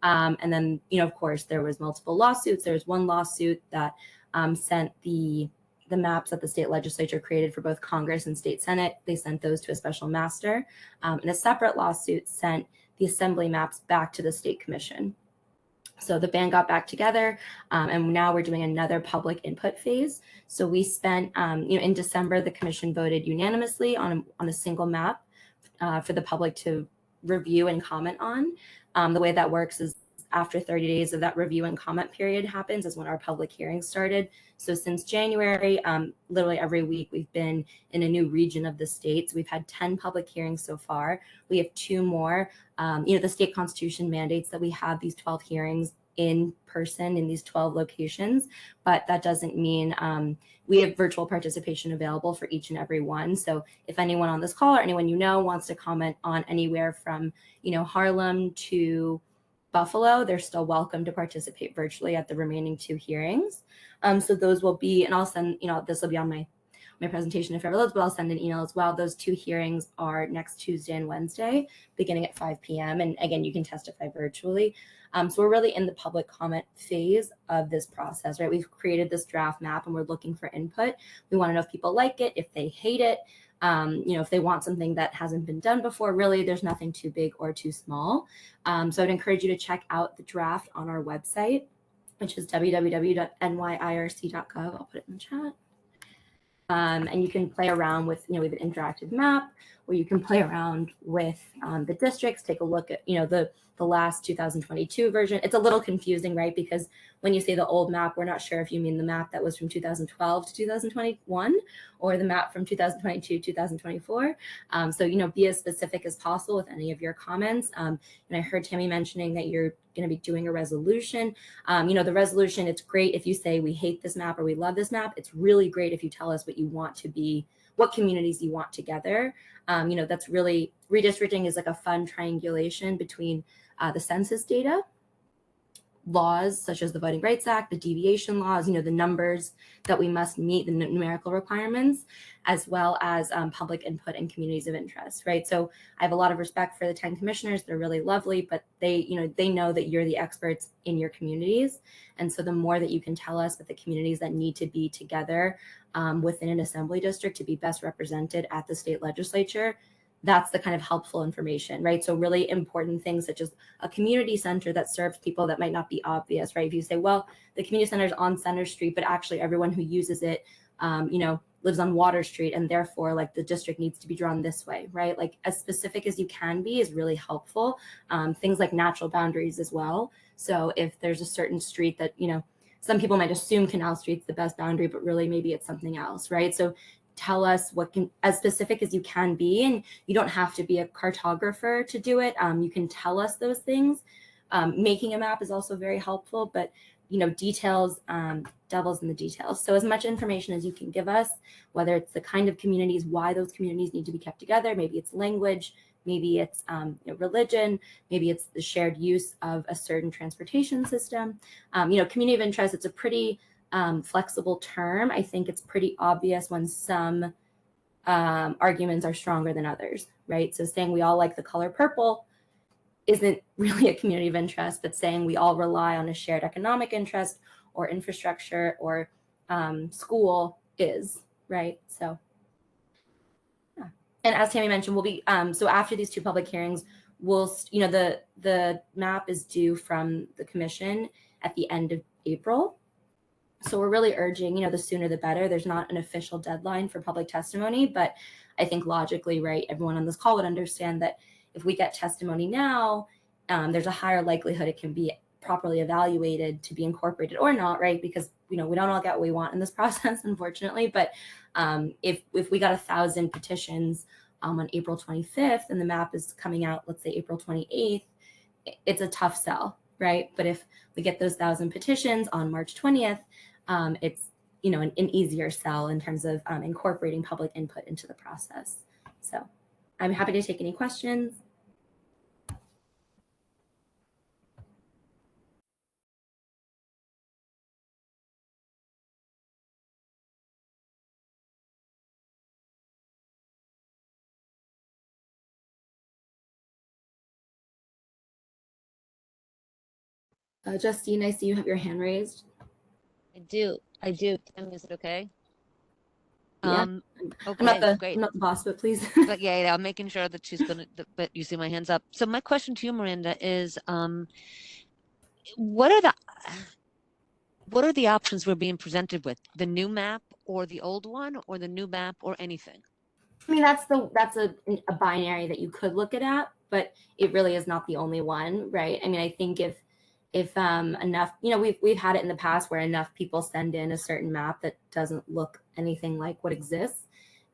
[SPEAKER 11] And then, of course, there was multiple lawsuits. There was one lawsuit that sent the maps that the state legislature created for both Congress and state Senate. They sent those to a special master. And a separate lawsuit sent the assembly maps back to the state commission. So the band got back together, and now we're doing another public input phase. So we spent, in December, the commission voted unanimously on a single map for the public to review and comment on. The way that works is after 30 days of that review and comment period happens is when our public hearings started. So since January, literally every week we've been in a new region of the state. So we've had 10 public hearings so far. We have 2 more. The state constitution mandates that we have these 12 hearings in person in these 12 locations, but that doesn't mean we have virtual participation available for each and every one. So if anyone on this call or anyone wants to comment on anywhere from Harlem to Buffalo, they're still welcome to participate virtually at the remaining 2 hearings. So those will be, and I'll send, this will be on my presentation if ever loads, but I'll send an email as well. Those 2 hearings are next Tuesday and Wednesday, beginning at 5 p.m. And again, you can testify virtually. So we're really in the public comment phase of this process, right? We've created this draft map and we're looking for input. We want to know if people like it, if they hate it, if they want something that hasn't been done before. Really, there's nothing too big or too small. So I'd encourage you to check out the draft on our website, which is www.nyirc.gov. I'll put it in the chat. And you can play around with, we have an interactive map where you can play around with the districts, take a look at, the last 2022 version. It's a little confusing, right? Because when you say the old map, we're not sure if you mean the map that was from 2012 to 2021 or the map from 2022 to 2024. So, be as specific as possible with any of your comments. And I heard Tammy mentioning that you're going to be doing a resolution. The resolution, it's great if you say we hate this map or we love this map. It's really great if you tell us what you want to be, what communities you want together. That's really, redistricting is like a fun triangulation between the census data, laws such as the Voting Rights Act, the deviation laws, the numbers that we must meet, the numerical requirements, as well as public input and communities of interest, right? So I have a lot of respect for the 10 commissioners. They're really lovely, but they know that you're the experts in your communities. And so the more that you can tell us that the communities that need to be together within an assembly district to be best represented at the state legislature, that's the kind of helpful information, right? So really important things such as a community center that serves people that might not be obvious, right? If you say, well, the community center is on Center Street, but actually everyone who uses it, lives on Water Street, and therefore like the district needs to be drawn this way, right? Like as specific as you can be is really helpful. Things like natural boundaries as well. So if there's a certain street that, some people might assume Canal Street's the best boundary, but really maybe it's something else, right? So tell us as specific as you can be, and you don't have to be a cartographer to do it. You can tell us those things. Making a map is also very helpful, but details, devil's in the details. So as much information as you can give us, whether it's the kind of communities, why those communities need to be kept together, maybe it's language, maybe it's religion, maybe it's the shared use of a certain transportation system. Community of interest, it's a pretty flexible term. I think it's pretty obvious when some arguments are stronger than others, right? So saying we all like the color purple isn't really a community of interest, but saying we all rely on a shared economic interest or infrastructure or school is, right? So, yeah. And as Tammy mentioned, we'll be, so after these 2 public hearings, we'll, the map is due from the commission at the end of April. So we're really urging, the sooner the better. There's not an official deadline for public testimony, but I think logically, right, everyone on this call would understand that if we get testimony now, there's a higher likelihood it can be properly evaluated to be incorporated or not, right? Because, we don't all get what we want in this process, unfortunately. But if we got 1,000 petitions on April 25th and the map is coming out, let's say April 28th, it's a tough sell, right? But if we get those 1,000 petitions on March 20th, it's an easier sell in terms of incorporating public input into the process. So I'm happy to take any questions. Justine, I see you have your hand raised.
[SPEAKER 7] I do. Tammy, is it okay?
[SPEAKER 11] Yeah.
[SPEAKER 7] Okay, great.
[SPEAKER 11] I'm not the boss, but please.
[SPEAKER 7] But yeah, I'm making sure that she's gonna, but you see my hands up. So my question to you, Miranda, is what are the options we're being presented with? The new map or the old one, or the new map or anything?
[SPEAKER 11] I mean, that's a binary that you could look at, but it really is not the only one, right? I mean, I think if enough, we've had it in the past where enough people send in a certain map that doesn't look anything like what exists,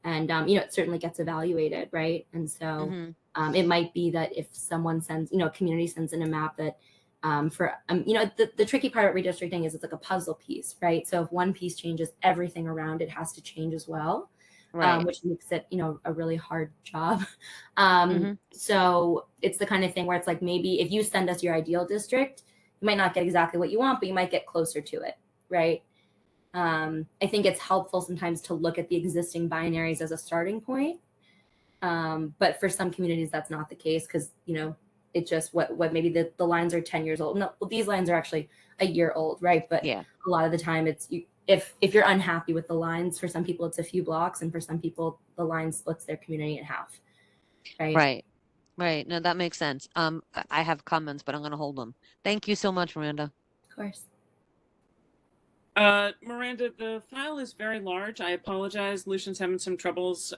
[SPEAKER 11] and it certainly gets evaluated, right? And so it might be that if someone sends, a community sends in a map that the tricky part about redistricting is it's like a puzzle piece, right? So if one piece changes, everything around it has to change as well.
[SPEAKER 7] Right.
[SPEAKER 11] Which makes it, a really hard job. So it's the kind of thing where it's like, maybe if you send us your ideal district, you might not get exactly what you want, but you might get closer to it, right? I think it's helpful sometimes to look at the existing binaries as a starting point. But for some communities, that's not the case because, it just what maybe the lines are 10 years old. No, well, these lines are actually a year old, right? But
[SPEAKER 7] yeah,
[SPEAKER 11] a lot of the time it's if you're unhappy with the lines, for some people it's a few blocks, and for some people the line splits their community in half.
[SPEAKER 7] Right. No, that makes sense. I have comments, but I'm going to hold them. Thank you so much, Miranda.
[SPEAKER 11] Of course.
[SPEAKER 1] Miranda, the file is very large. I apologize. Lucian's having some troubles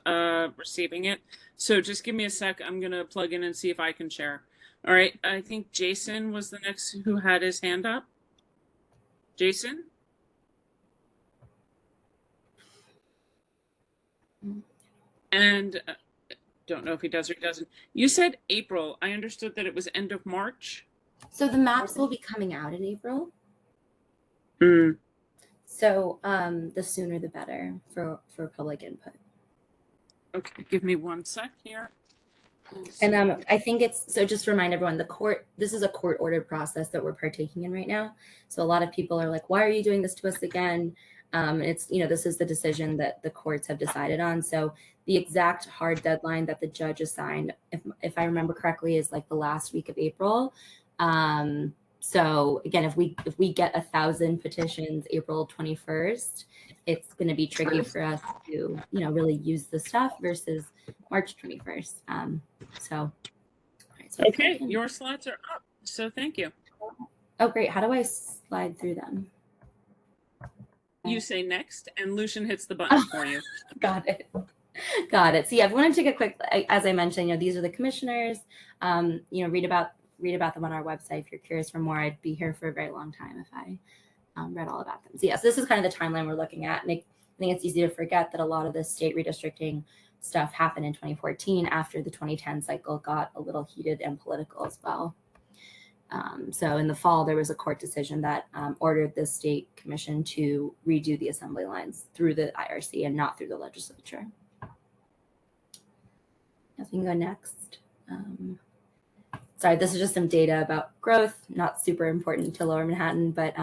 [SPEAKER 1] receiving it. So just give me a sec. I'm going to plug in and see if I can share. All right. I think Jason was the next who had his hand up. Jason? And don't know if he does or he doesn't. You said April. I understood that it was end of March.
[SPEAKER 11] So the maps will be coming out in April. So the sooner the better for public input.
[SPEAKER 1] Okay, give me one sec here.
[SPEAKER 11] And I think it's, so just to remind everyone, this is a court ordered process that we're partaking in right now. So a lot of people are like, why are you doing this to us again? It's, this is the decision that the courts have decided on. So the exact hard deadline that the judge assigned, if I remember correctly, is like the last week of April. So again, if we get 1,000 petitions April 21st, it's going to be tricky for us to, really use the stuff versus March 21st. So
[SPEAKER 1] okay, your slides are up. So thank you.
[SPEAKER 11] Oh, great. How do I slide through them?
[SPEAKER 1] You say next, and Lucian hits the button for you.
[SPEAKER 11] Got it. So yeah, if we want to take a quick, as I mentioned, these are the commissioners. Read about them on our website if you're curious for more. I'd be here for a very long time if I read all about them. So yes, this is kind of the timeline we're looking at. And I think it's easy to forget that a lot of the state redistricting stuff happened in 2014 after the 2010 cycle got a little heated and political as well. So in the fall, there was a court decision that ordered the state commission to redo the assembly lines through the IRC and not through the legislature. I can go next. Sorry, this is just some data about growth, not super important to Lower Manhattan, but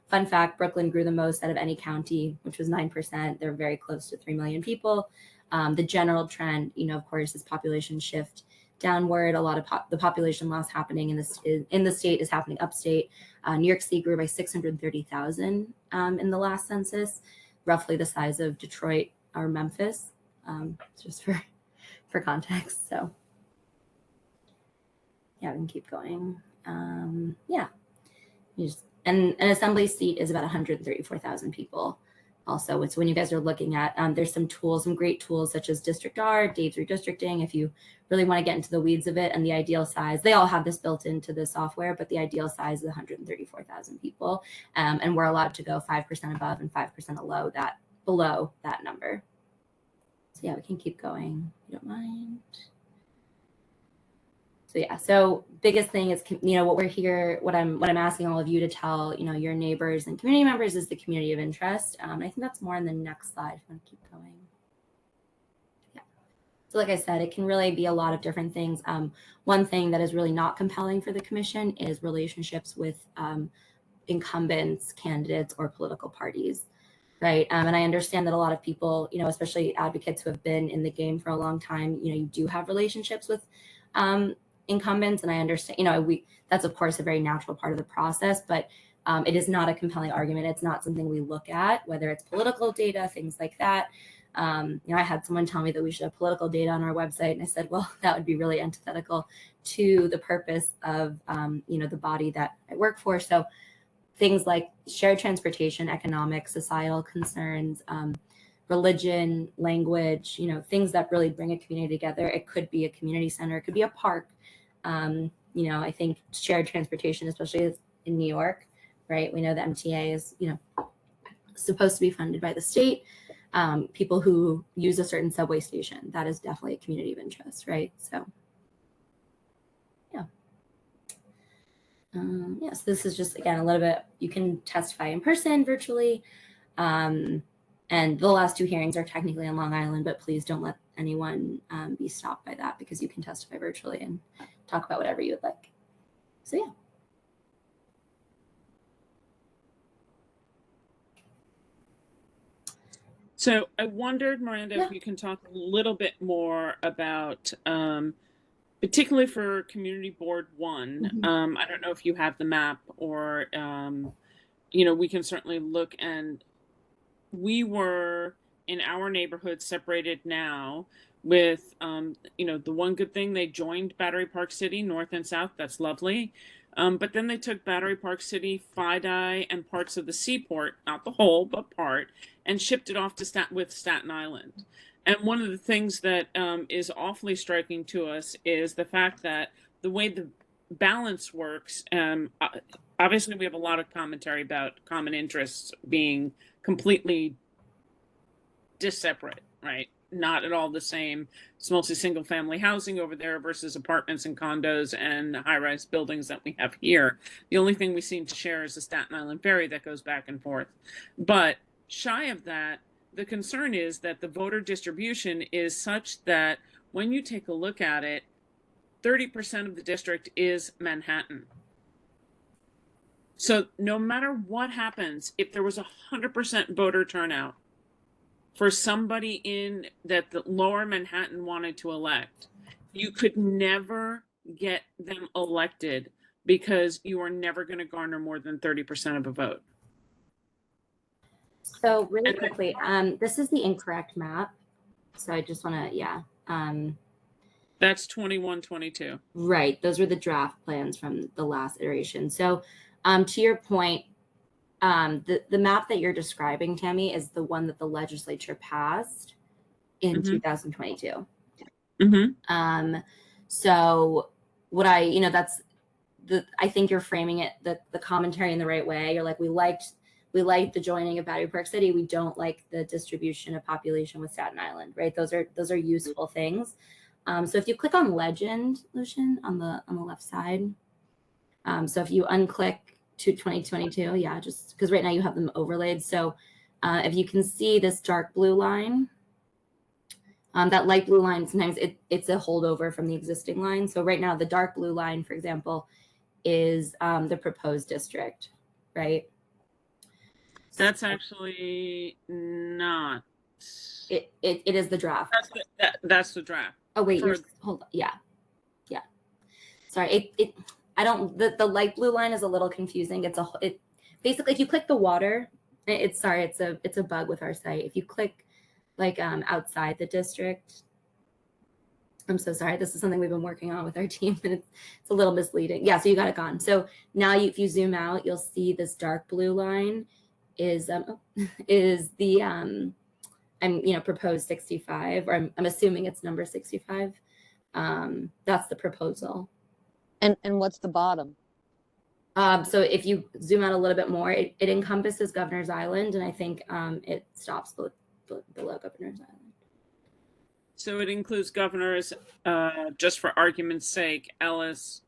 [SPEAKER 11] fun fact, Brooklyn grew the most out of any county, which was 9%. They're very close to 3 million people. The general trend, of course, is population shift downward. A lot of the population loss happening in the state is happening upstate. New York City grew by 630,000 in the last census, roughly the size of Detroit or Memphis, just for context. So yeah, we can keep going. Yeah, and an assembly seat is about 134,000 people. Also, it's when you guys are looking at, there's some great tools such as District R, Dave's Redistricting, if you really want to get into the weeds of it, and the ideal size. They all have this built into the software, but the ideal size is 134,000 people. And we're allowed to go 5% above and 5% below that number. So yeah, we can keep going, if you don't mind. So yeah, so biggest thing is, what we're here, what I'm asking all of you to tell, your neighbors and community members is the community of interest. I think that's more in the next slide. If you want to keep going. Yeah. So like I said, it can really be a lot of different things. One thing that is really not compelling for the commission is relationships with incumbents, candidates, or political parties. Right. And I understand that a lot of people, especially advocates who have been in the game for a long time, you do have relationships with incumbents, and I understand, that's of course a very natural part of the process, but it is not a compelling argument. It's not something we look at, whether it's political data, things like that. I had someone tell me that we should have political data on our website, and I said, well, that would be really antithetical to the purpose of, the body that I work for. So things like shared transportation, economic, societal concerns, religion, language, things that really bring a community together. It could be a community center, it could be a park. I think shared transportation, especially in New York, right? We know the MTA is, supposed to be funded by the state. People who use a certain subway station, that is definitely a community of interest, right? So, yeah. So this is just, again, a little bit, you can testify in person, virtually. And the last 2 hearings are technically on Long Island, but please don't let anyone be stopped by that, because you can testify virtually and talk about whatever you would like. So, yeah.
[SPEAKER 1] So I wondered, Miranda, if you can talk a little bit more about, particularly for Community Board 1, I don't know if you have the map, or, we can certainly look, and we were in our neighborhood separated now with, the one good thing, they joined Battery Park City, north and south. That's lovely. But then they took Battery Park City, Fidei, and parts of the Seaport, not the whole, but part, and shipped it off to Staten Island. And one of the things that is awfully striking to us is the fact that the way the balance works, obviously we have a lot of commentary about common interests being completely disseparate, right? Not at all the same. It's mostly single family housing over there versus apartments and condos and high-rise buildings that we have here. The only thing we seem to share is the Staten Island ferry that goes back and forth. But shy of that, the concern is that the voter distribution is such that when you take a look at it, 30% of the district is Manhattan. So no matter what happens, if there was 100% voter turnout for somebody in that the lower Manhattan wanted to elect, you could never get them elected because you are never going to garner more than 30% of a vote.
[SPEAKER 11] So really quickly, this is the incorrect map. So I just want to,
[SPEAKER 1] That's 21-22.
[SPEAKER 11] Right. Those were the draft plans from the last iteration. So to your point, the map that you're describing, Tammy, is the one that the legislature passed in 2022. So what that's I think you're framing it, the commentary in the right way. You're like, we liked the joining of Battery Park City. We don't like the distribution of population with Staten Island, right? Those are useful things. So if you click on Legend, Lucian, on the left side. So if you unclick to 2022, yeah, just because right now you have them overlaid. So if you can see this dark blue line, that light blue line, sometimes it's a holdover from the existing line. So right now the dark blue line, for example, is the proposed district, right?
[SPEAKER 1] That's actually not.
[SPEAKER 11] It is the draft.
[SPEAKER 1] That's the draft.
[SPEAKER 11] Oh wait, hold on. Yeah. Sorry, I don't. The light blue line is a little confusing. It basically, if you click the water, it's a bug with our site. If you click like outside the district, I'm so sorry. This is something we've been working on with our team, and it's a little misleading. Yeah, so you got it gone. So now if you zoom out, you'll see this dark blue line is the proposed 65, or I'm assuming it's number 65. That's the proposal.
[SPEAKER 7] And what's the bottom?
[SPEAKER 11] So if you zoom out a little bit more, it encompasses Governor's Island, and I think it stops below Governor's Island.
[SPEAKER 1] So it includes Governor's, just for argument's sake, Ellis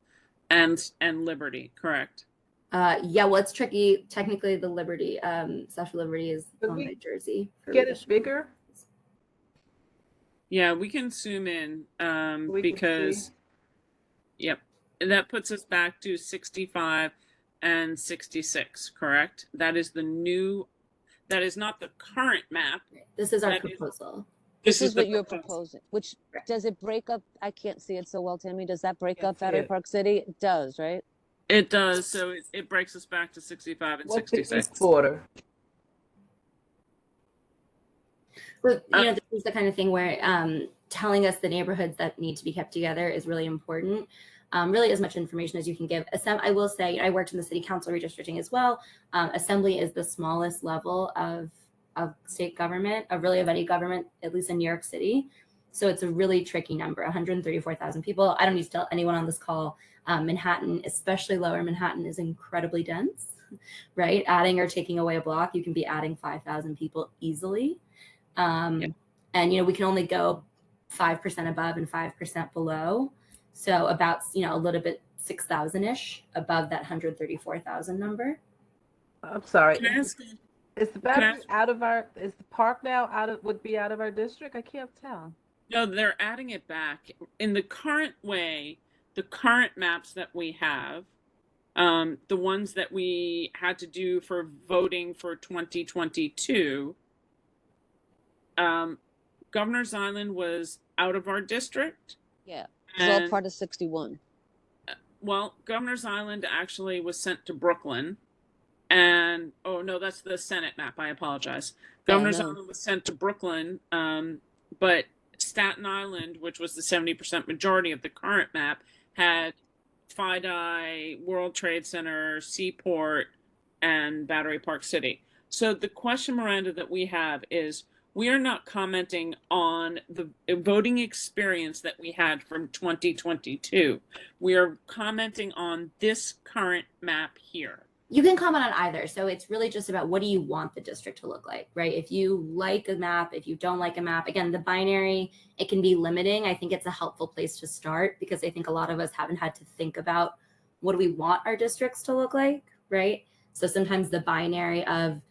[SPEAKER 1] and Liberty, correct?
[SPEAKER 11] Yeah, well, it's tricky. Technically, the Liberty, Statue of Liberty is owned by Jersey.
[SPEAKER 3] Get it bigger?
[SPEAKER 1] Yeah, we can zoom in because, yep, that puts us back to 65 and 66, correct? That is the new, that is not the current map.
[SPEAKER 11] This is our proposal.
[SPEAKER 7] This is
[SPEAKER 1] the
[SPEAKER 7] what you're
[SPEAKER 1] proposal.
[SPEAKER 7] proposing, which,
[SPEAKER 11] Correct.
[SPEAKER 7] does it break up? I can't see it so well, Tammy. Does that break
[SPEAKER 3] Can't
[SPEAKER 7] up
[SPEAKER 3] see
[SPEAKER 7] Battery
[SPEAKER 3] it.
[SPEAKER 7] Park City? It does, right?
[SPEAKER 1] It does. So it breaks us back to 65 and
[SPEAKER 3] What's the
[SPEAKER 1] 66.
[SPEAKER 3] east border?
[SPEAKER 11] So, this is the kind of thing where telling us the neighborhoods that need to be kept together is really important. Really, as much information as you can give. I will say, I worked in the city council redistricting as well. Assembly is the smallest level of state government, of any government, at least in New York City. So it's a really tricky number, 134,000 people. I don't need to tell anyone on this call, Manhattan, especially lower Manhattan, is incredibly dense, right? Adding or taking away a block, you can be adding 5,000 people easily. And, we can only go 5% above and 5% below. So about, a little bit 6,000-ish above that 134,000 number.
[SPEAKER 3] I'm sorry.
[SPEAKER 1] Can I ask,
[SPEAKER 3] Is the battery is the park now would be out of our district? I can't tell.
[SPEAKER 1] no, they're adding it back. In the current way, the current maps that we have, the ones that we had to do for voting for 2022, Governor's Island was out of our district.
[SPEAKER 7] Yeah, it's all
[SPEAKER 1] And,
[SPEAKER 7] part of 61.
[SPEAKER 1] well, Governor's Island actually was sent to Brooklyn. And, oh no, that's the Senate map. I apologize.
[SPEAKER 7] Yeah,
[SPEAKER 1] Governor's
[SPEAKER 7] no.
[SPEAKER 1] Island was sent to Brooklyn, but Staten Island, which was the 70% majority of the current map, had FIDI, World Trade Center, Seaport, and Battery Park City. So the question, Miranda, that we have is, we are not commenting on the voting experience that we had from 2022. We are commenting on this current map here.
[SPEAKER 11] You can comment on either. So it's really just about what do you want the district to look like, right? If you like a map, if you don't like a map, again, the binary, it can be limiting. I think it's a helpful place to start because I think a lot of us haven't had to think about what do we want our districts to look like, right? So sometimes the binary of,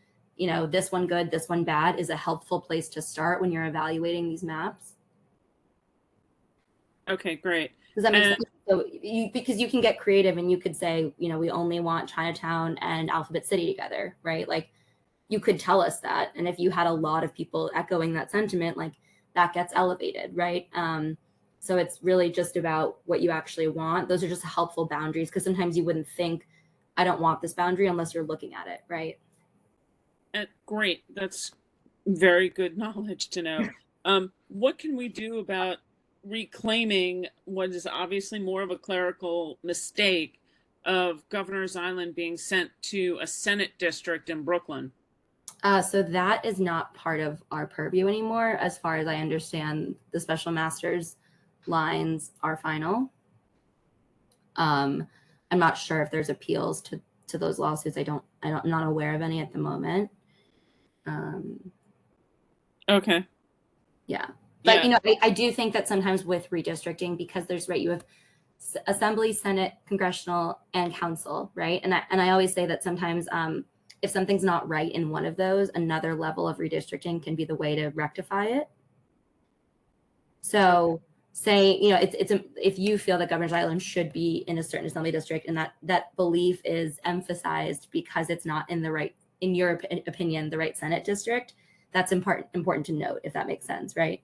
[SPEAKER 11] this one good, this one bad is a helpful place to start when you're evaluating these maps.
[SPEAKER 1] Okay, great.
[SPEAKER 11] Does that make sense? So because you can get creative and you could say, we only want Chinatown and Alphabet City together, right? Like you could tell us that. And if you had a lot of people echoing that sentiment, like that gets elevated, right? So it's really just about what you actually want. Those are just helpful boundaries because sometimes you wouldn't think, I don't want this boundary unless you're looking at it, right?
[SPEAKER 1] Great. That's very good knowledge to know. What can we do about reclaiming what is obviously more of a clerical mistake of Governor's Island being sent to a Senate district in Brooklyn?
[SPEAKER 11] So that is not part of our purview anymore. As far as I understand, the special masters lines are final. I'm not sure if there's appeals to those lawsuits. I'm not aware of any at the moment.
[SPEAKER 1] Okay.
[SPEAKER 11] Yeah. But,
[SPEAKER 1] Yeah.
[SPEAKER 11] I do think that sometimes with redistricting, because you have Assembly, Senate, Congressional, and Council, right? And I always say that sometimes if something's not right in one of those, another level of redistricting can be the way to rectify it. So say, if you feel that Governor's Island should be in a certain Assembly district and that belief is emphasized because it's not in your opinion, the right Senate district, that's important to note, if that makes sense, right?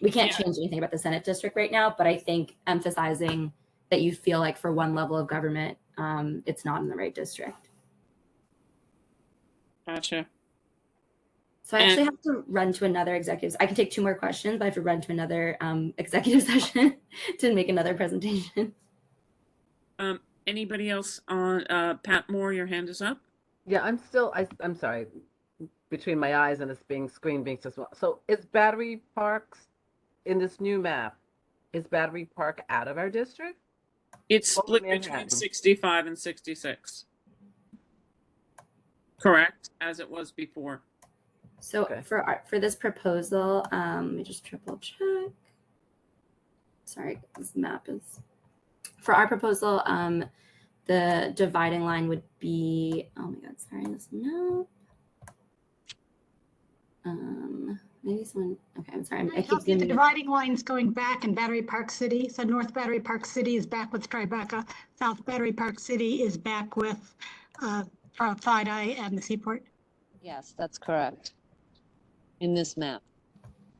[SPEAKER 11] We can't change anything about the Senate district right now, but I think emphasizing that you feel like for one level of government, it's not in the right district.
[SPEAKER 1] Gotcha.
[SPEAKER 11] So I actually have to run to another executive. I can take 2 more questions, but I have to run to another executive session to make another presentation.
[SPEAKER 1] Anybody else on Pat Moore, your hand is up?
[SPEAKER 3] Yeah, I'm sorry. Between my eyes and it's screen being so small. So is Battery Park in this new map? Is Battery Park out of our district?
[SPEAKER 1] It's split between 65 and 66. Correct, as it was before.
[SPEAKER 11] So for this proposal, let me just triple check. Sorry, this map is for our proposal. The dividing line would be, oh my God, sorry, this no. Maybe someone, okay, I'm sorry. I keep
[SPEAKER 8] the dividing lines going back in Battery Park City. So North Battery Park City is back with Tribeca. South Battery Park City is back with FIDI and the Seaport.
[SPEAKER 7] Yes, that's correct. In this map.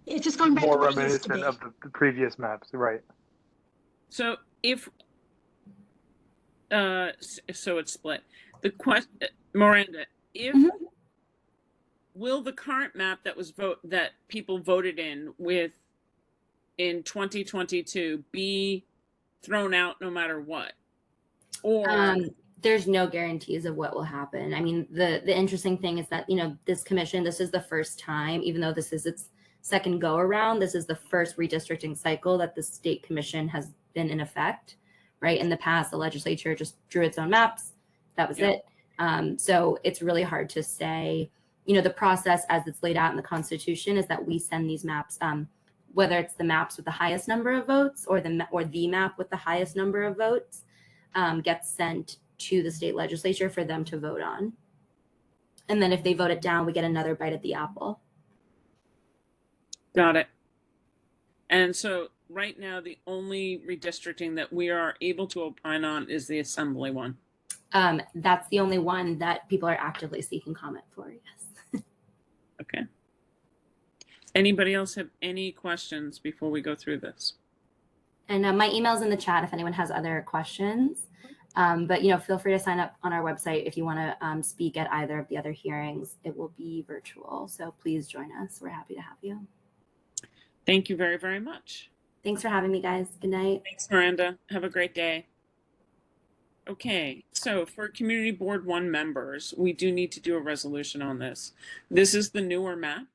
[SPEAKER 8] It's just going back to
[SPEAKER 2] more
[SPEAKER 8] what it used to
[SPEAKER 2] reminiscent
[SPEAKER 8] be.
[SPEAKER 2] of the previous maps, right?
[SPEAKER 1] So if, so it's split. The question, Miranda, if,
[SPEAKER 11] Mhm.
[SPEAKER 1] will the current map that people voted in in 2022 be thrown out no matter what? Or,
[SPEAKER 11] There's no guarantees of what will happen. I mean, the interesting thing is that, you know, this commission, this is the first time, even though this is its second go around, this is the first redistricting cycle that the state commission has been in effect, right? In the past, the legislature just drew its own maps. That was
[SPEAKER 1] Yeah.
[SPEAKER 11] it. So it's really hard to say, you know, the process as it's laid out in the Constitution is that we send these maps, whether it's the maps with the highest number of votes or the map with the highest number of votes, gets sent to the state legislature for them to vote on. And then if they vote it down, we get another bite at the apple.
[SPEAKER 1] got it. And so right now, the only redistricting that we are able to opine on is the assembly one.
[SPEAKER 11] That's the only one that people are actively seeking comment for, yes.
[SPEAKER 1] Okay. Anybody else have any questions before we go through this?
[SPEAKER 11] And my email's in the chat if anyone has other questions. But, you know, feel free to sign up on our website if you want to speak at either of the other hearings. It will be virtual, so please join us. We're happy to have you.
[SPEAKER 1] Thank you very, very much.
[SPEAKER 11] Thanks for having me, guys. Good night.
[SPEAKER 1] Thanks, Miranda. Have a great day. Okay, so for Community Board 1 members, we do need to do a resolution on this. This is the newer map.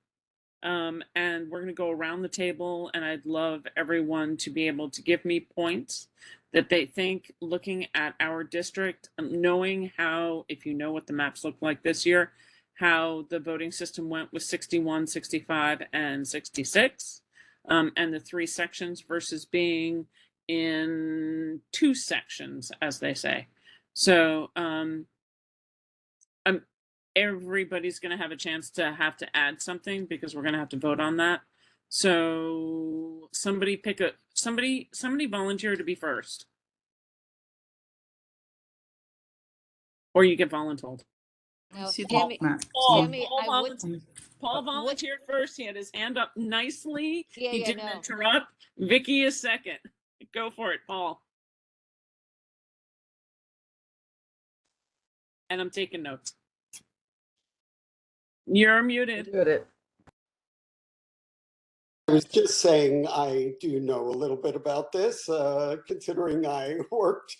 [SPEAKER 1] And we're going to go around the table, and I'd love everyone to be able to give me points that they think, looking at our district, knowing how, if you know what the maps look like this year, how the voting system went with 61, 65, and 66, and the 3 sections versus being in 2 sections, as they say. So everybody's going to have a chance to have to add something because we're going to have to vote on that. So somebody volunteer to be first. Or you get voluntold.
[SPEAKER 7] No,
[SPEAKER 12] See the
[SPEAKER 7] Tammy,
[SPEAKER 12] map.
[SPEAKER 7] Tammy, I would,
[SPEAKER 1] Paul volunteered first. He had his hand up nicely.
[SPEAKER 7] Yeah,
[SPEAKER 1] He
[SPEAKER 7] yeah,
[SPEAKER 1] didn't
[SPEAKER 7] no.
[SPEAKER 1] interrupt. Vicky is second. Go for it, Paul. And I'm taking notes. You're muted.
[SPEAKER 3] Good.
[SPEAKER 9] I was just saying I do know a little bit about this, considering I worked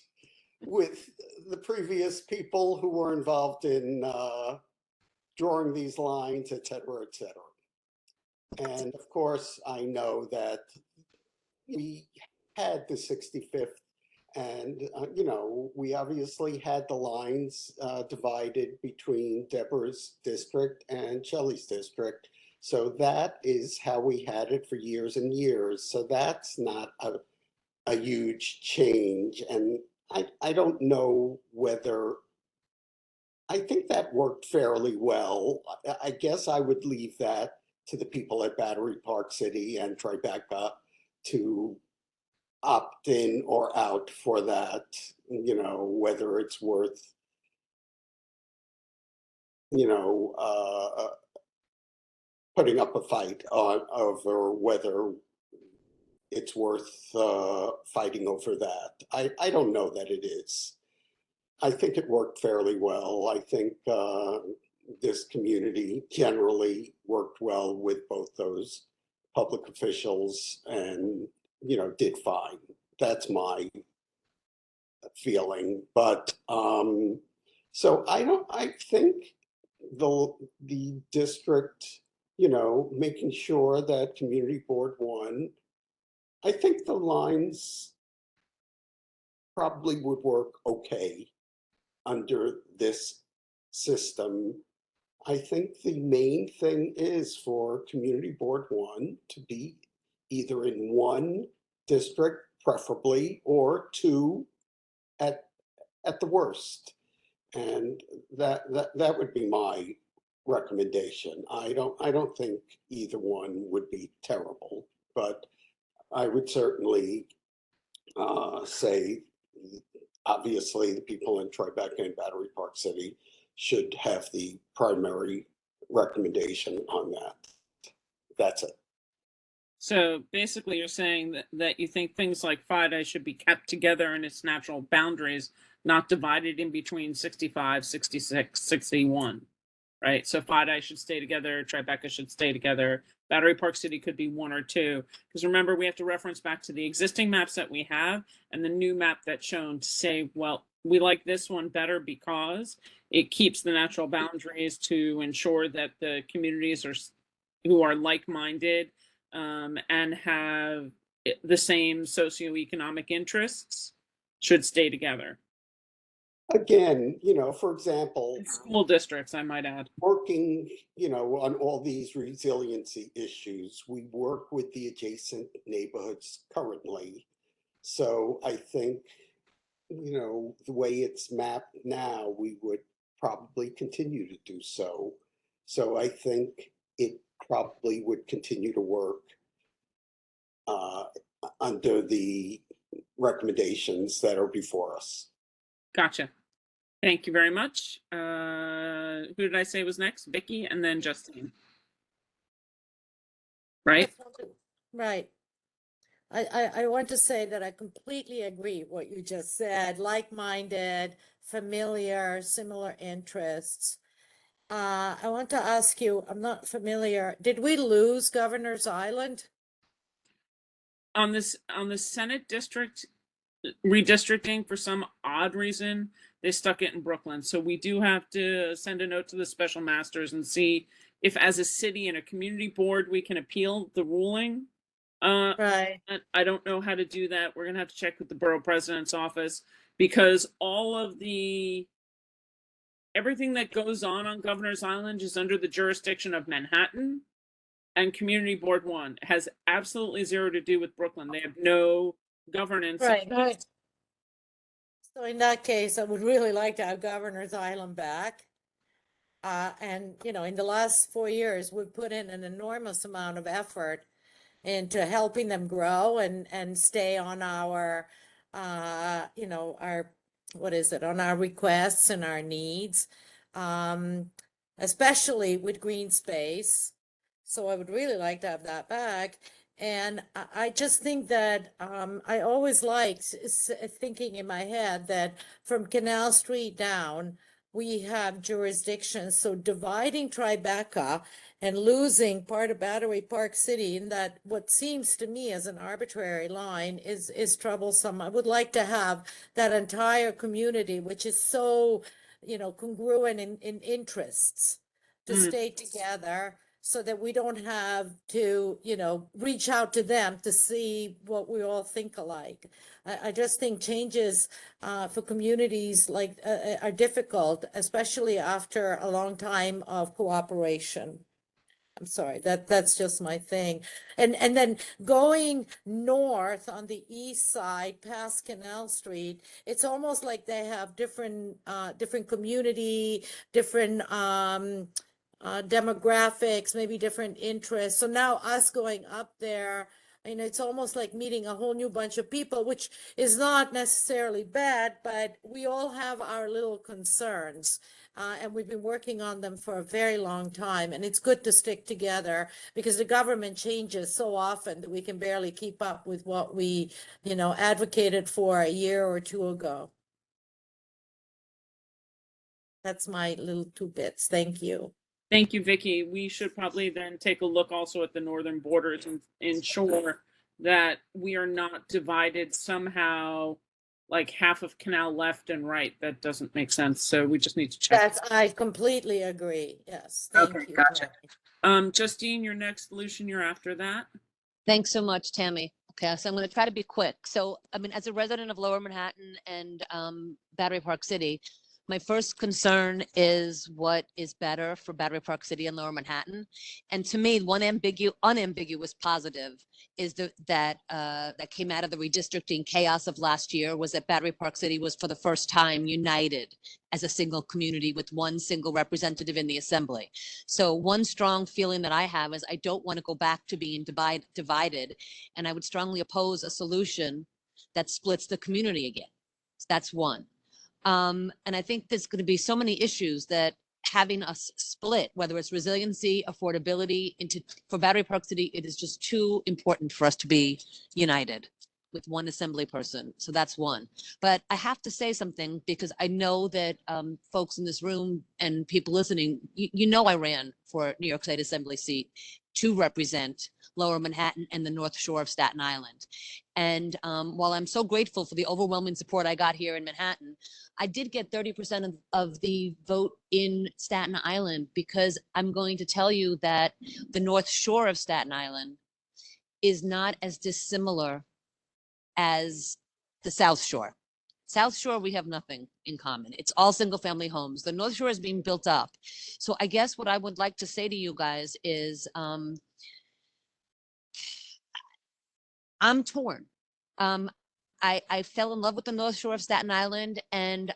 [SPEAKER 9] with the previous people who were involved in drawing these lines, et cetera, et cetera. And of course, I know that we had the 65th and, you know, we obviously had the lines divided between Deborah's district and Shelley's district. So that is how we had it for years and years. So that's not a huge change. And I don't know whether, I think that worked fairly well. I guess I would leave that to the people at Battery Park City and Tribeca to opt in or out for that, you know, whether it's worth, you know, putting up a fight over whether it's worth fighting over that. I don't know that it is. I think it worked fairly well. I think this community generally worked well with both those public officials and, you know, did fine. That's my feeling. But so I think the district, you know, making sure that Community Board 1, I think the lines probably would work okay under this system. I think the main thing is for Community Board 1 to be either in one district, preferably, or 2 at the worst. And that would be my recommendation. I don't think either one would be terrible, but I would certainly say, obviously, the people in Tribeca and Battery Park City should have the primary recommendation on that. That's it.
[SPEAKER 1] So basically, you're saying that you think things like FIDA should be kept together in its natural boundaries, not divided in between 65, 66, 61, right? So FIDA should stay together, Tribeca should stay together, Battery Park City could be one or two. Because remember, we have to reference back to the existing maps that we have and the new map that's shown to say, well, we like this one better because it keeps the natural boundaries to ensure that the communities who are like-minded and have the same socioeconomic interests should stay together.
[SPEAKER 9] Again, for example,
[SPEAKER 1] School districts, I might add.
[SPEAKER 9] working, on all these resiliency issues, we work with the adjacent neighborhoods currently. So I think, the way it's mapped now, we would probably continue to do so. So I think it probably would continue to work under the recommendations that are before us.
[SPEAKER 1] Gotcha. Thank you very much. Who did I say was next? Vicky and then Justine. Right?
[SPEAKER 12] Right. I want to say that I completely agree what you just said. Like-minded, familiar, similar interests. I want to ask you, I'm not familiar. Did we lose Governor's Island?
[SPEAKER 1] On the Senate district redistricting, for some odd reason, they stuck it in Brooklyn. So we do have to send a note to the special masters and see if as a city and a community board, we can appeal the ruling.
[SPEAKER 12] Right.
[SPEAKER 1] I don't know how to do that. We're gonna have to check with the borough president's office because all of everything that goes on Governor's Island is under the jurisdiction of Manhattan, and Community Board 1 has absolutely zero to do with Brooklyn. They have no governance.
[SPEAKER 12] Right. So in that case, I would really like to have Governor's Island back. And, in the last 4 years, we've put in an enormous amount of effort into helping them grow and stay on our, on our requests and our needs, especially with green space. So I would really like to have that back. And I just think that I always liked thinking in my head that from Canal Street down, we have jurisdictions. So dividing Tribeca and losing part of Battery Park City in that what seems to me as an arbitrary line is troublesome. I would like to have that entire community, which is so, congruent in interests, to stay together, so that we don't have to, reach out to them to see what we all think alike. I just think changes for communities are difficult, especially after a long time of cooperation. I'm sorry, that's just my thing. And then going north on the east side past Canal Street, it's almost like they have different community, different demographics, maybe different interests. So now us going up there, it's almost like meeting a whole new bunch of people, which is not necessarily bad, but we all have our little concerns. And we've been working on them for a very long time. And it's good to stick together because the government changes so often that we can barely keep up with what we, advocated for a year or two ago. That's my little 2 bits. Thank you.
[SPEAKER 1] Thank you, Vicky. We should probably then take a look also at the northern borders and ensure that we are not divided somehow, like half of Canal left and right. That doesn't make sense. So we just need to check.
[SPEAKER 12] I completely agree. Yes. Thank you.
[SPEAKER 1] Gotcha. Justine, your next solution, you're after that.
[SPEAKER 7] Thanks so much, Tammy. Okay, so I'm going to try to be quick. So, as a resident of Lower Manhattan and Battery Park City, my first concern is what is better for Battery Park City and Lower Manhattan. And to me, one unambiguous positive is that came out of the redistricting chaos of last year was that Battery Park City was for the first time united as a single community with one single representative in the assembly. So one strong feeling that I have is I don't want to go back to being divided, and I would strongly oppose a solution that splits the community again. So that's one. And I think there's going to be so many issues that having us split, whether it's resiliency, affordability, for Battery Park City, it is just too important for us to be united with one assembly person. So that's one. But I have to say something because I know that folks in this room and people listening, you know I ran for New York State Assembly seat to represent Lower Manhattan and the North Shore of Staten Island. And while I'm so grateful for the overwhelming support I got here in Manhattan, I did get 30% of the vote in Staten Island, because I'm going to tell you that the North Shore of Staten Island is not as dissimilar as the South Shore. South Shore, we have nothing in common. It's all single family homes. The North Shore is being built up. So I guess what I would like to say to you guys is I'm torn. I fell in love with the North Shore of Staten Island, and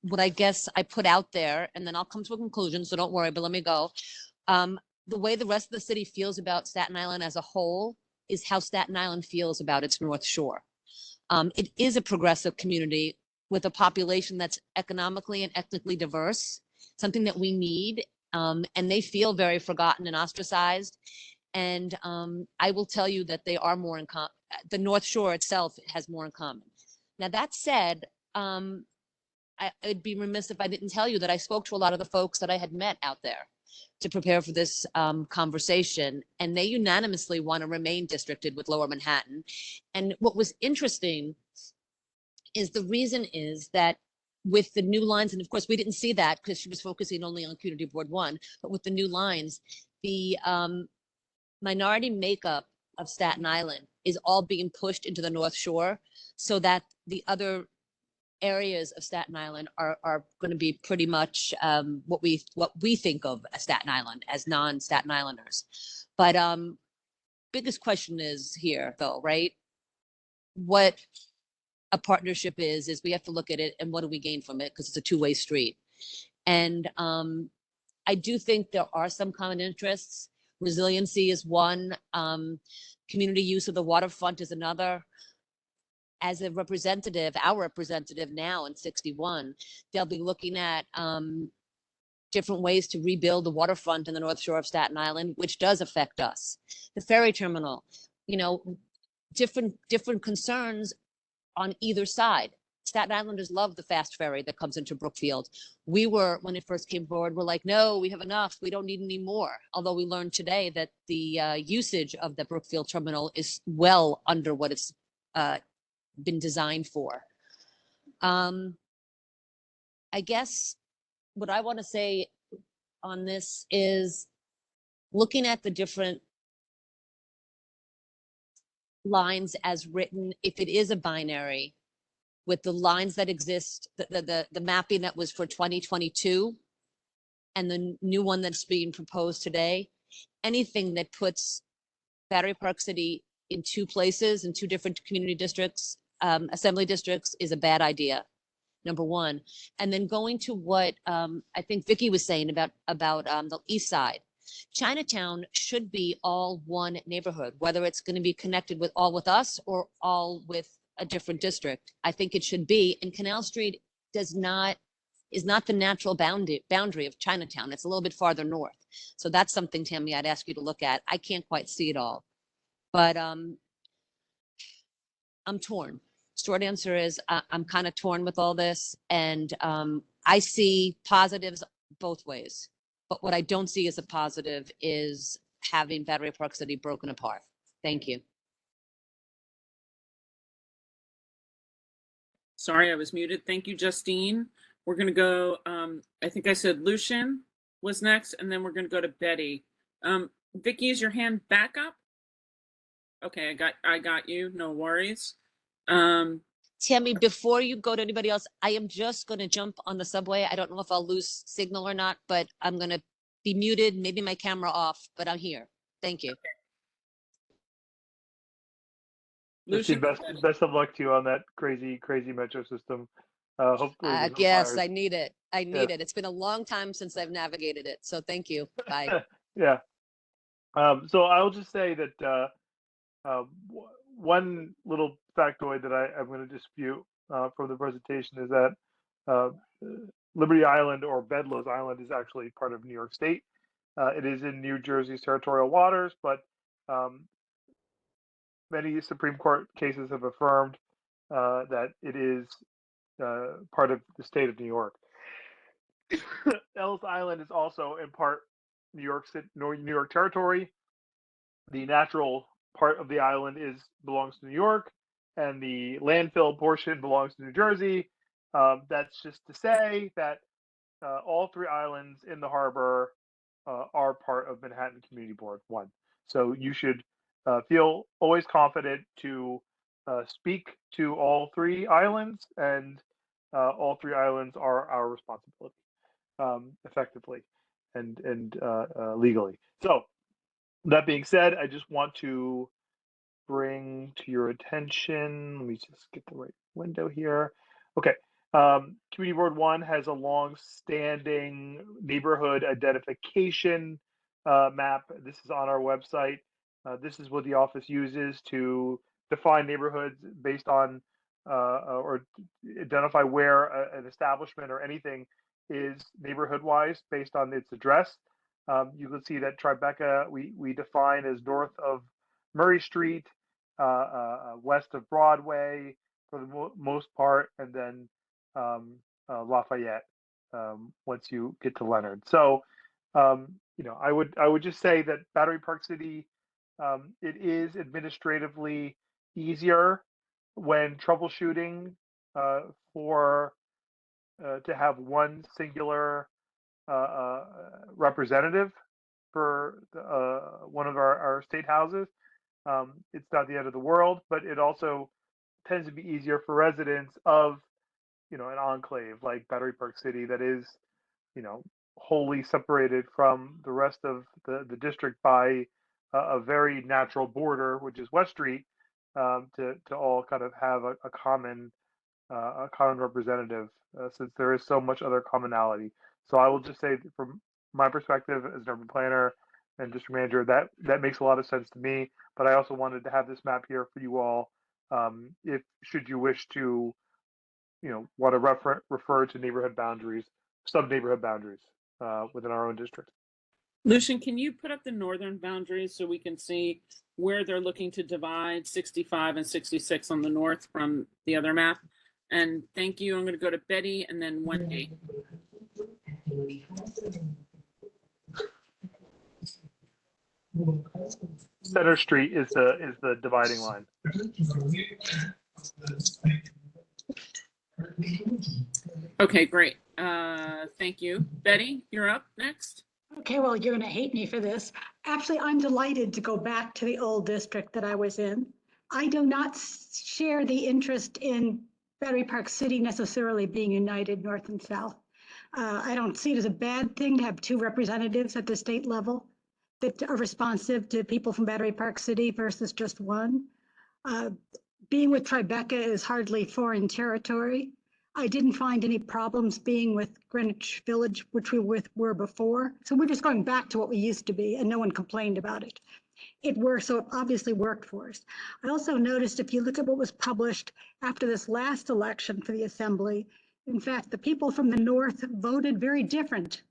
[SPEAKER 7] what I guess I put out there, and then I'll come to a conclusion, so don't worry, but let me go. The way the rest of the city feels about Staten Island as a whole is how Staten Island feels about its North Shore. It is a progressive community with a population that's economically and ethnically diverse, something that we need, and they feel very forgotten and ostracized. And I will tell you that they are more in common. The North Shore itself has more in common. Now, that said, I'd be remiss if I didn't tell you that I spoke to a lot of the folks that I had met out there to prepare for this conversation, and they unanimously want to remain districted with Lower Manhattan. And what was interesting is the reason is that with the new lines, and of course we didn't see that because she was focusing only on Community Board 1, but with the new lines, the minority makeup of Staten Island is all being pushed into the North Shore, so that the other areas of Staten Island are going to be pretty much what we think of as Staten Island, as non-Staten Islanders. But biggest question is here, though, right? What a partnership is we have to look at it and what do we gain from it, because it's a two-way street. And I do think there are some common interests. Resiliency is one. Community use of the waterfront is another. As a representative, our representative now in 61, they'll be looking at different ways to rebuild the waterfront in the North Shore of Staten Island, which does affect us. The ferry terminal, you know, different concerns on either side. Staten Islanders love the fast ferry that comes into Brookfield. We were, when it first came forward, we're like, no, we have enough. We don't need any more. Although we learned today that the usage of the Brookfield terminal is well under what it's been designed for. I guess what I want to say on this is looking at the different lines as written, if it is a binary, with the lines that exist, the mapping that was for 2022 and the new one that's being proposed today, anything that puts Battery Park City in two places, in two different community districts, assembly districts, is a bad idea, number one. And then going to what I think Vicki was saying about the east side, Chinatown should be all one neighborhood, whether it's going to be connected with all with us or all with a different district. I think it should be. And Canal Street is not the natural boundary of Chinatown. It's a little bit farther north. So that's something, Tammy, I'd ask you to look at. I can't quite see it all, but I'm torn. Short answer is I'm kind of torn with all this, and I see positives both ways. But what I don't see as a positive is having Battery Park City broken apart. Thank you.
[SPEAKER 1] Sorry, I was muted. Thank you, Justine. We're going to go, I think I said Lucian was next, and then we're going to go to Betty. Vicki, is your hand back up? Okay, I got you. No worries.
[SPEAKER 7] Tammy, before you go to anybody else, I am just going to jump on the subway. I don't know if I'll lose signal or not, but I'm going to be muted, maybe my camera off, but I'm here. Thank you.
[SPEAKER 2] Lucian, best of luck to you on that crazy metro system. Hopefully,
[SPEAKER 7] yes, I need it. I need it. It's been a long time since I've navigated it. So thank you. Bye.
[SPEAKER 2] Yeah. So I'll just say that one little factoid that I'm going to dispute from the presentation is that Liberty Island, or Bedloes Island, is actually part of New York State. It is in New Jersey's territorial waters, but many Supreme Court cases have affirmed that it is part of the state of New York. Ellis Island is also in part New York territory. The natural part of the island belongs to New York, and the landfill portion belongs to New Jersey. That's just to say that all three islands in the harbor are part of Manhattan Community Board 1. So you should feel always confident to speak to all three islands, and all three islands are our responsibility, effectively and legally. So that being said, I just want to bring to your attention, let me just get the right window here. Okay. Community Board 1 has a long-standing neighborhood identification map. This is on our website. This is what the office uses to define neighborhoods based on or identify where an establishment or anything is neighborhood-wise based on its address. You can see that Tribeca we define as north of Murray Street, west of Broadway for the most part, and then Lafayette once you get to Leonard. So I would just say that Battery Park City, it is administratively easier when troubleshooting for to have one singular representative for one of our state houses. It's not the end of the world, but it also tends to be easier for residents of an enclave like Battery Park City that is wholly separated from the rest of the district by a very natural border, which is West Street, to all kind of have a common representative, since there is so much other commonality. So I will just say, from my perspective as an urban planner and district manager, that makes a lot of sense to me. But I also wanted to have this map here for you all, if should you wish to want to refer to neighborhood boundaries, sub-neighborhood boundaries within our own district.
[SPEAKER 1] Lucian, can you put up the northern boundaries so we can see where they're looking to divide 65 and 66 on the north from the other map? And thank you. I'm going to go to Betty and then Wendy.
[SPEAKER 2] Center Street is the dividing line.
[SPEAKER 1] Okay, great. Thank you. Betty, you're up next.
[SPEAKER 8] Okay, well, you're going to hate me for this. Actually, I'm delighted to go back to the old district that I was in. I do not share the interest in Battery Park City necessarily being united north and south. I don't see it as a bad thing to have two representatives at the state level that are responsive to people from Battery Park City versus just one. Being with Tribeca is hardly foreign territory. I didn't find any problems being with Greenwich Village, which we were before. So we're just going back to what we used to be, and no one complained about it. It worked, so it obviously worked for us. I also noticed, if you look at what was published after this last election for the assembly, in fact, the people from the north voted very different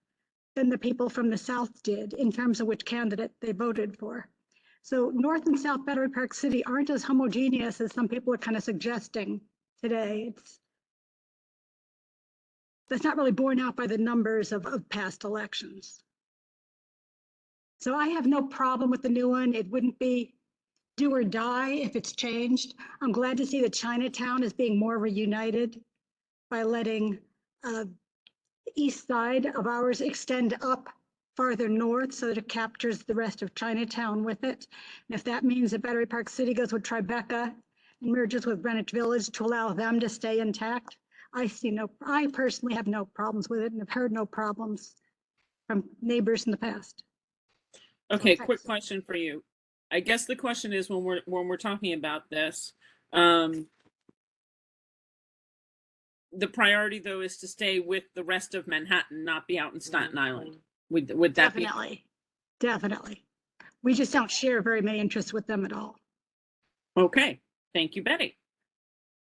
[SPEAKER 8] than the people from the south did in terms of which candidate they voted for. So North and South Battery Park City aren't as homogeneous as some people are kind of suggesting today. That's not really borne out by the numbers of past elections. So I have no problem with the new one. It wouldn't be do or die if it's changed. I'm glad to see that Chinatown is being more reunited by letting the east side of ours extend up farther north so that it captures the rest of Chinatown with it. And if that means that Battery Park City goes with Tribeca and merges with Greenwich Village to allow them to stay intact, I personally have no problems with it, and have heard no problems from neighbors in the past.
[SPEAKER 1] Okay, quick question for you. I guess the question is, when we're talking about this, the priority though is to stay with the rest of Manhattan, not be out in Staten Island. Would that
[SPEAKER 8] be? Definitely. We just don't share very many interests with them at all.
[SPEAKER 1] Okay, thank you, Betty.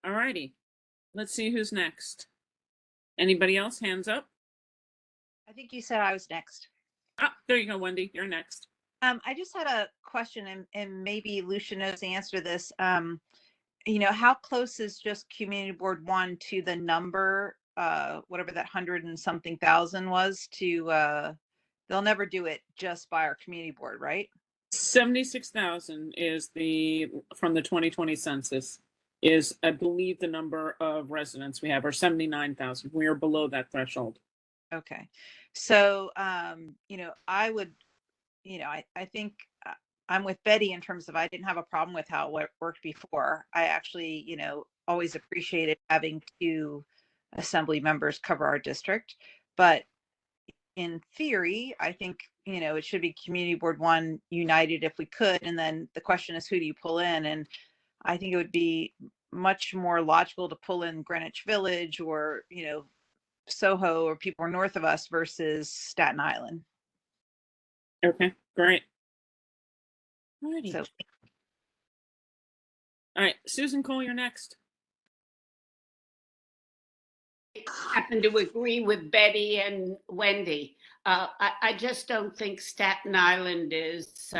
[SPEAKER 1] All righty. Let's see who's next. Anybody else? Hands up.
[SPEAKER 13] I think you said I was next.
[SPEAKER 1] Ah, there you go, Wendy. You're next.
[SPEAKER 13] I just had a question, and maybe Lucia knows the answer to this. How close is just Community Board 1 to the number, whatever that 100 and something thousand was to, they'll never do it just by our community board, right?
[SPEAKER 1] 76,000 is from the 2020 census is, I believe, the number of residents we have, or 79,000. We are below that threshold.
[SPEAKER 13] Okay. So, I would, I think I'm with Betty in terms of I didn't have a problem with how it worked before. I actually, always appreciated having 2 assembly members cover our district. But in theory, I think, it should be Community Board 1 united if we could. And then the question is, who do you pull in? And I think it would be much more logical to pull in Greenwich Village or, Soho or people north of us versus Staten Island.
[SPEAKER 1] Okay, great. Alrighty.
[SPEAKER 13] So
[SPEAKER 1] All right, Susan Cole, you're next.
[SPEAKER 14] Happen to agree with Betty and Wendy. I just don't think Staten Island is,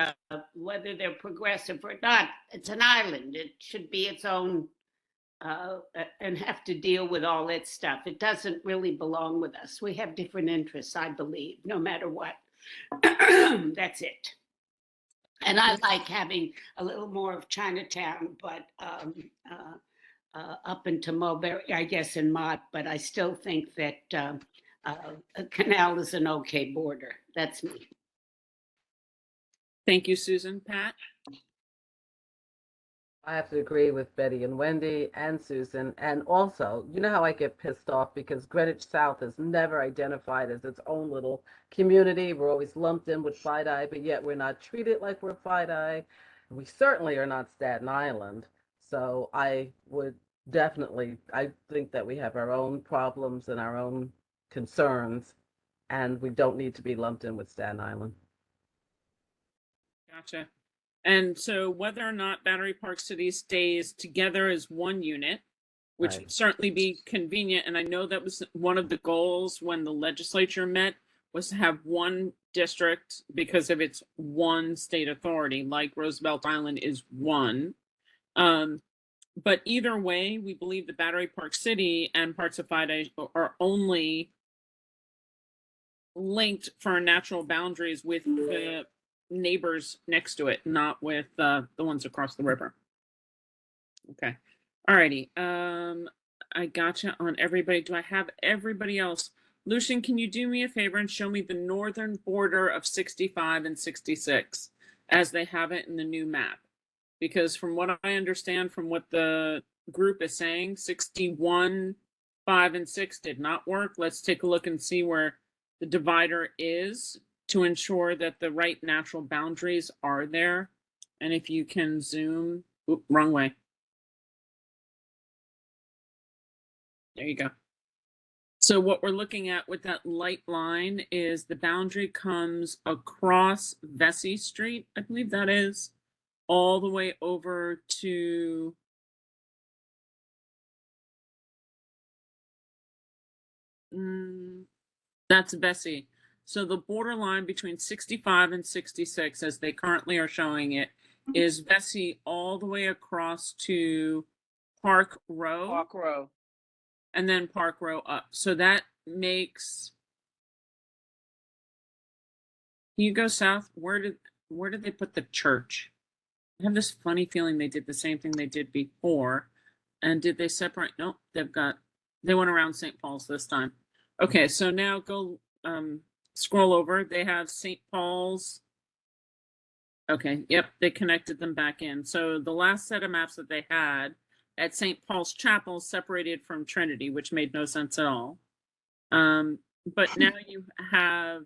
[SPEAKER 14] whether they're progressive or not, it's an island. It should be its own and have to deal with all its stuff. It doesn't really belong with us. We have different interests, I believe, no matter what. That's it. And I like having a little more of Chinatown, but up into Mulberry, I guess, in Mott, but I still think that a canal is an okay border. That's me.
[SPEAKER 1] Thank you, Susan. Pat?
[SPEAKER 3] I have to agree with Betty and Wendy and Susan. And also, you know how I get pissed off because Greenwich South is never identified as its own little community. We're always lumped in with Fidei, but yet we're not treated like we're Fidei. We certainly are not Staten Island. So I would definitely, I think that we have our own problems and our own concerns, and we don't need to be lumped in with Staten Island.
[SPEAKER 1] Gotcha. And so whether or not Battery Park City stays together as one unit, which
[SPEAKER 3] Right.
[SPEAKER 1] would certainly be convenient, and I know that was one of the goals when the legislature met, was to have one district because of its one state authority, like Roosevelt Island is one. But either way, we believe that Battery Park City and parts of Fidei are only linked for natural boundaries with the neighbors next to it, not with the ones across the river. Okay. Alrighty. I gotcha on everybody. Do I have everybody else? Lucian, can you do me a favor and show me the northern border of 65 and 66 as they have it in the new map? Because from what I understand from what the group is saying, 61, 5, and 6 did not work. Let's take a look and see where the divider is to ensure that the right natural boundaries are there. And if you can zoom, oop, wrong way. There you go. So what we're looking at with that light line is the boundary comes across Vesey Street, I believe that is, all the way over to that's Vesey. So the borderline between 65 and 66, as they currently are showing it, is Vesey all the way across to Park Row.
[SPEAKER 13] Park Row.
[SPEAKER 1] And then Park Row up. So that makes. Can you go south? Where did they put the church? I have this funny feeling they did the same thing they did before. And did they separate? Nope, they went around St. Paul's this time. Okay, so now go scroll over. They have St. Paul's. Okay, yep, they connected them back in. So the last set of maps that they had at St. Paul's Chapel separated from Trinity, which made no sense at all. But now you have,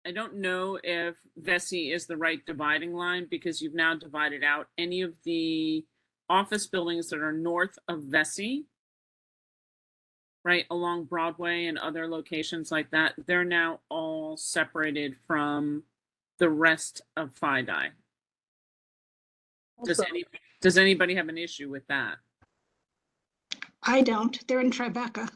[SPEAKER 1] I don't know if Vesey is the right dividing line because you've now divided out any of the office buildings that are north of Vesey, right, along Broadway and other locations like that. They're now all separated from the rest of Fidei. Does anybody have an issue with that?
[SPEAKER 8] I don't. They're in Tribeca.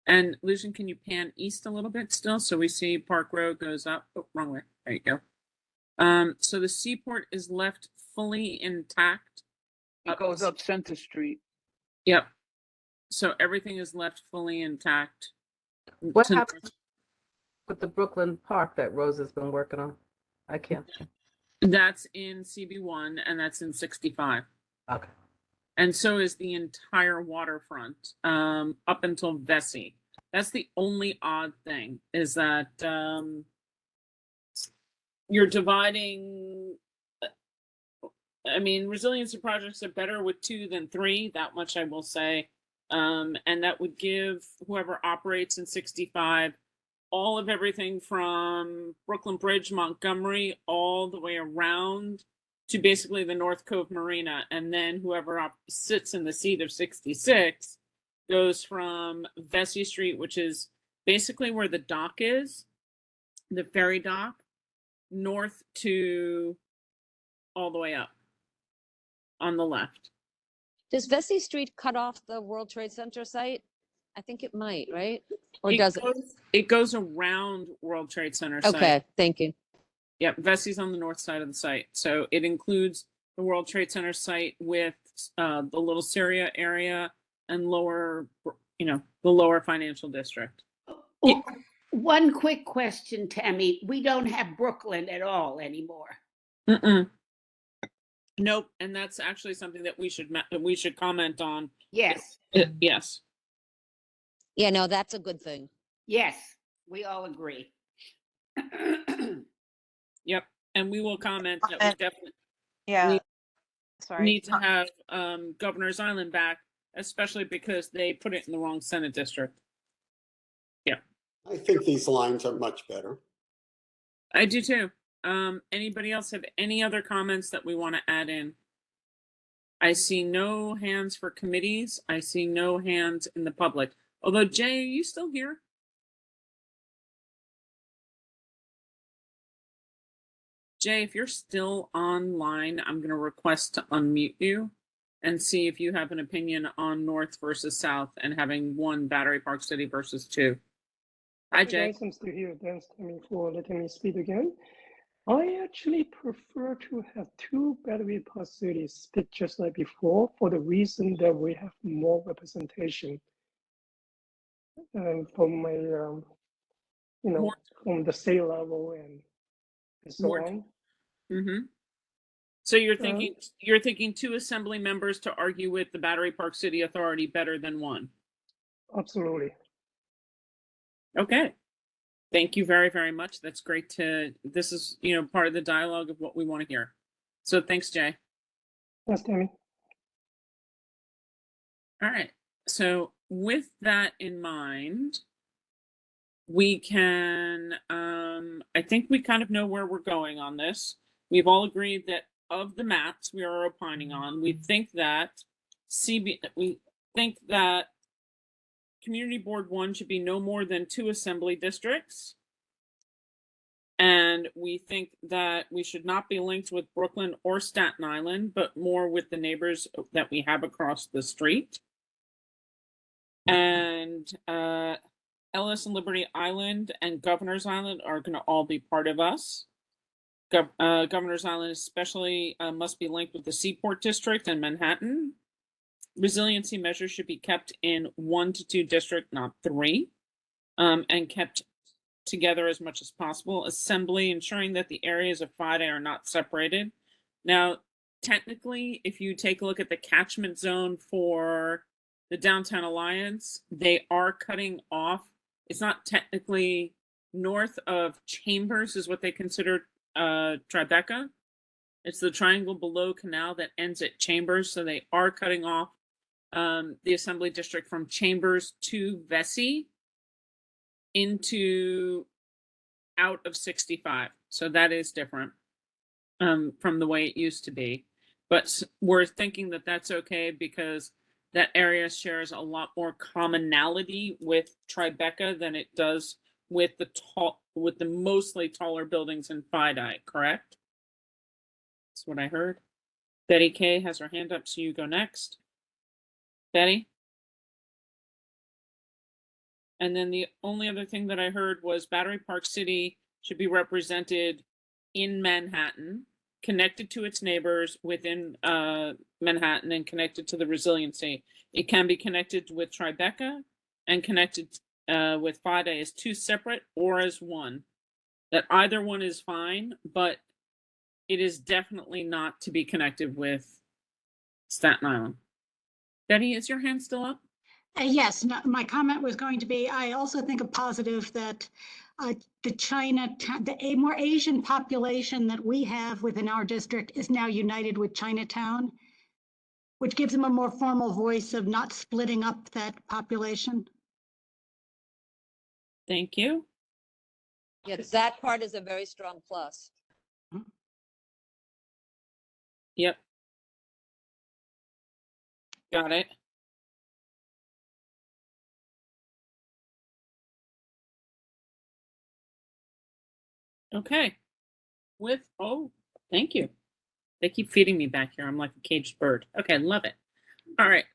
[SPEAKER 1] And Lucian, can you pan east a little bit still? So we see Park Road goes up, oh, wrong way, there you go. So the seaport is left fully intact.
[SPEAKER 15] It goes up Center Street.
[SPEAKER 1] Yep. So everything is left fully intact.
[SPEAKER 3] What
[SPEAKER 1] to-
[SPEAKER 3] happened with the Brooklyn Park that Rose has been working on? I can't.
[SPEAKER 1] That's in CB1 and that's in 65.
[SPEAKER 3] Okay.
[SPEAKER 1] And so is the entire waterfront, up until Vesey. That's the only odd thing, is that you're dividing. I mean, resiliency projects are better with 2 than 3. That much I will say, and that would give whoever operates in 65 all of everything from Brooklyn Bridge, Montgomery, all the way around to basically the North Cove Marina. And then whoever sits in the seat of 66 goes from Vesey Street, which is basically where the dock is, the ferry dock, north to all the way up on the left.
[SPEAKER 7] Does Vesey Street cut off the World Trade Center site? I think it might, right? Or does it?
[SPEAKER 1] It goes around World Trade Center site.
[SPEAKER 7] Okay, thank you.
[SPEAKER 1] Yep, Vesey's on the north side of the site. So it includes the World Trade Center site with the Little Syria area and lower, the lower financial district.
[SPEAKER 14] Oh, one quick question, Tammy. We don't have Brooklyn at all anymore.
[SPEAKER 1] Mm-mm. Nope, and that's actually something that we should comment on.
[SPEAKER 14] Yes.
[SPEAKER 1] Yes.
[SPEAKER 7] Yeah, no, that's a good thing.
[SPEAKER 14] Yes, we all agree.
[SPEAKER 1] Yep, and we will comment that we definitely
[SPEAKER 13] Yeah.
[SPEAKER 1] need to have Governor's Island back, especially because they put it in the wrong Senate district. Yeah.
[SPEAKER 9] I think these lines are much better.
[SPEAKER 1] I do too. Anybody else have any other comments that we want to add in? I see no hands for committees. I see no hands in the public. Although, Jay, are you still here? Jay, if you're still online, I'm going to request to unmute you and see if you have an opinion on North versus South and having 1 Battery Park City versus 2. Hi,
[SPEAKER 10] Hey
[SPEAKER 1] Jay.
[SPEAKER 10] guys, I'm still here. Thanks, Tammy, for letting me speak again. I actually prefer to have 2 Battery Park cities split just like before, for the reason that we have more representation from my, from the state level and so on.
[SPEAKER 1] Mm-hmm. So you're thinking 2 assembly members to argue with the Battery Park City Authority better than 1.
[SPEAKER 10] Absolutely.
[SPEAKER 1] Okay. Thank you very, very much. That's great this is, part of the dialogue of what we want to hear. So thanks, Jay.
[SPEAKER 10] Yes, Tammy.
[SPEAKER 1] All right. So with that in mind, we can, I think we kind of know where we're going on this. We've all agreed that of the maps we are opining on, we think that Community Board 1 should be no more than 2 assembly districts. And we think that we should not be linked with Brooklyn or Staten Island, but more with the neighbors that we have across the street. And Ellis and Liberty Island and Governor's Island are going to all be part of us. Governor's Island especially must be linked with the Seaport District and Manhattan. Resiliency measures should be kept in 1 to 2 districts, not 3, and kept together as much as possible. Assembly, ensuring that the areas of FIDA are not separated. Now, technically, if you take a look at the catchment zone for the Downtown Alliance, they are cutting off. It's not technically north of Chambers is what they consider Tribeca. It's the triangle below Canal that ends at Chambers. So they are cutting off the assembly district from Chambers to Vesey out of 65. So that is different from the way it used to be. But we're thinking that that's okay because that area shares a lot more commonality with Tribeca than it does with the mostly taller buildings in FIDI, correct? That's what I heard. Betty Kay has her hand up, so you go next. Betty? And then the only other thing that I heard was Battery Park City should be represented in Manhattan, connected to its neighbors within Manhattan and connected to the resiliency. It can be connected with Tribeca and connected with FADA as two separate or as one. That either one is fine, but it is definitely not to be connected with Staten Island. Betty, is your hand still up?
[SPEAKER 8] Yes, my comment was going to be, I also think a positive that the more Asian population that we have within our district is now united with Chinatown, which gives them a more formal voice of not splitting up that population.
[SPEAKER 1] Thank you.
[SPEAKER 7] Yeah, that part is a very strong plus.
[SPEAKER 1] Yep. Got it. Okay. Thank you. They keep feeding me back here. I'm like a caged bird. Okay, love it. All right.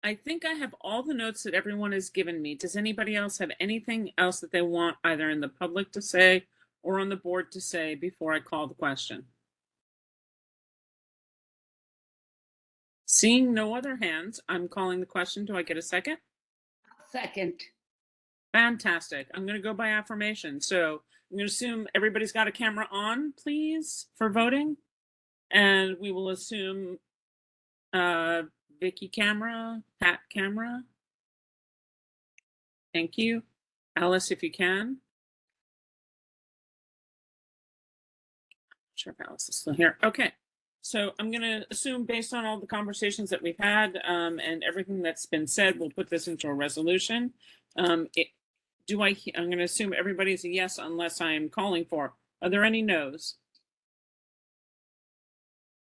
[SPEAKER 1] I think I have all the notes that everyone has given me. Does anybody else have anything else that they want either in the public to say or on the board to say before I call the question? Seeing no other hands, I'm calling the question. Do I get a second?
[SPEAKER 14] Second.
[SPEAKER 1] Fantastic. I'm going to go by affirmation. So I'm going to assume everybody's got a camera on, please, for voting. And we will assume Vicky camera, Pat camera. Thank you. Alice, if you can. Sure if Alice is still here. Okay. So I'm going to assume based on all the conversations that we've had and everything that's been said, we'll put this into a resolution. I'm going to assume everybody's a yes unless I am calling for. Are there any no's?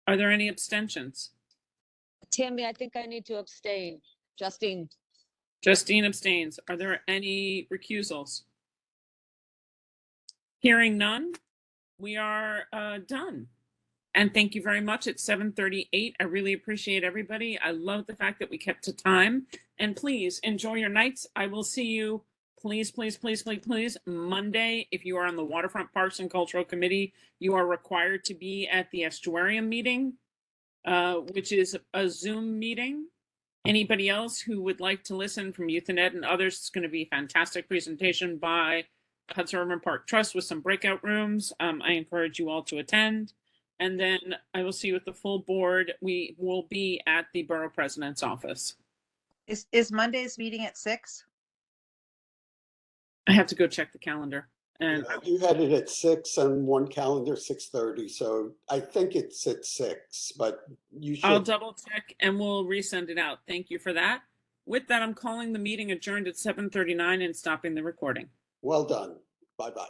[SPEAKER 1] Are there any abstentions?
[SPEAKER 7] Tammy, I think I need to abstain. Justine.
[SPEAKER 1] Justine abstains. Are there any recusals? Hearing none, we are done. And thank you very much. It's 7:38. I really appreciate everybody. I love the fact that we kept to time. And please enjoy your nights. I will see you, please, please, please, please, please, Monday. If you are on the Waterfront Parks and Cultural Committee, you are required to be at the Estuarium meeting, which is a Zoom meeting. Anybody else who would like to listen from Youth and Ed and others, it's going to be a fantastic presentation by Hudson River Park Trust with some breakout rooms. I encourage you all to attend. And then I will see you with the full board. We will be at the Borough President's office.
[SPEAKER 13] Is Monday's meeting at 6?
[SPEAKER 1] I have to go check the calendar. And
[SPEAKER 9] You had it at 6 on one calendar, 6:30. So I think it's at 6, but you should.
[SPEAKER 1] I'll double check and we'll resend it out. Thank you for that. With that, I'm calling the meeting adjourned at 7:39 and stopping the recording.
[SPEAKER 9] Well done. Bye-bye.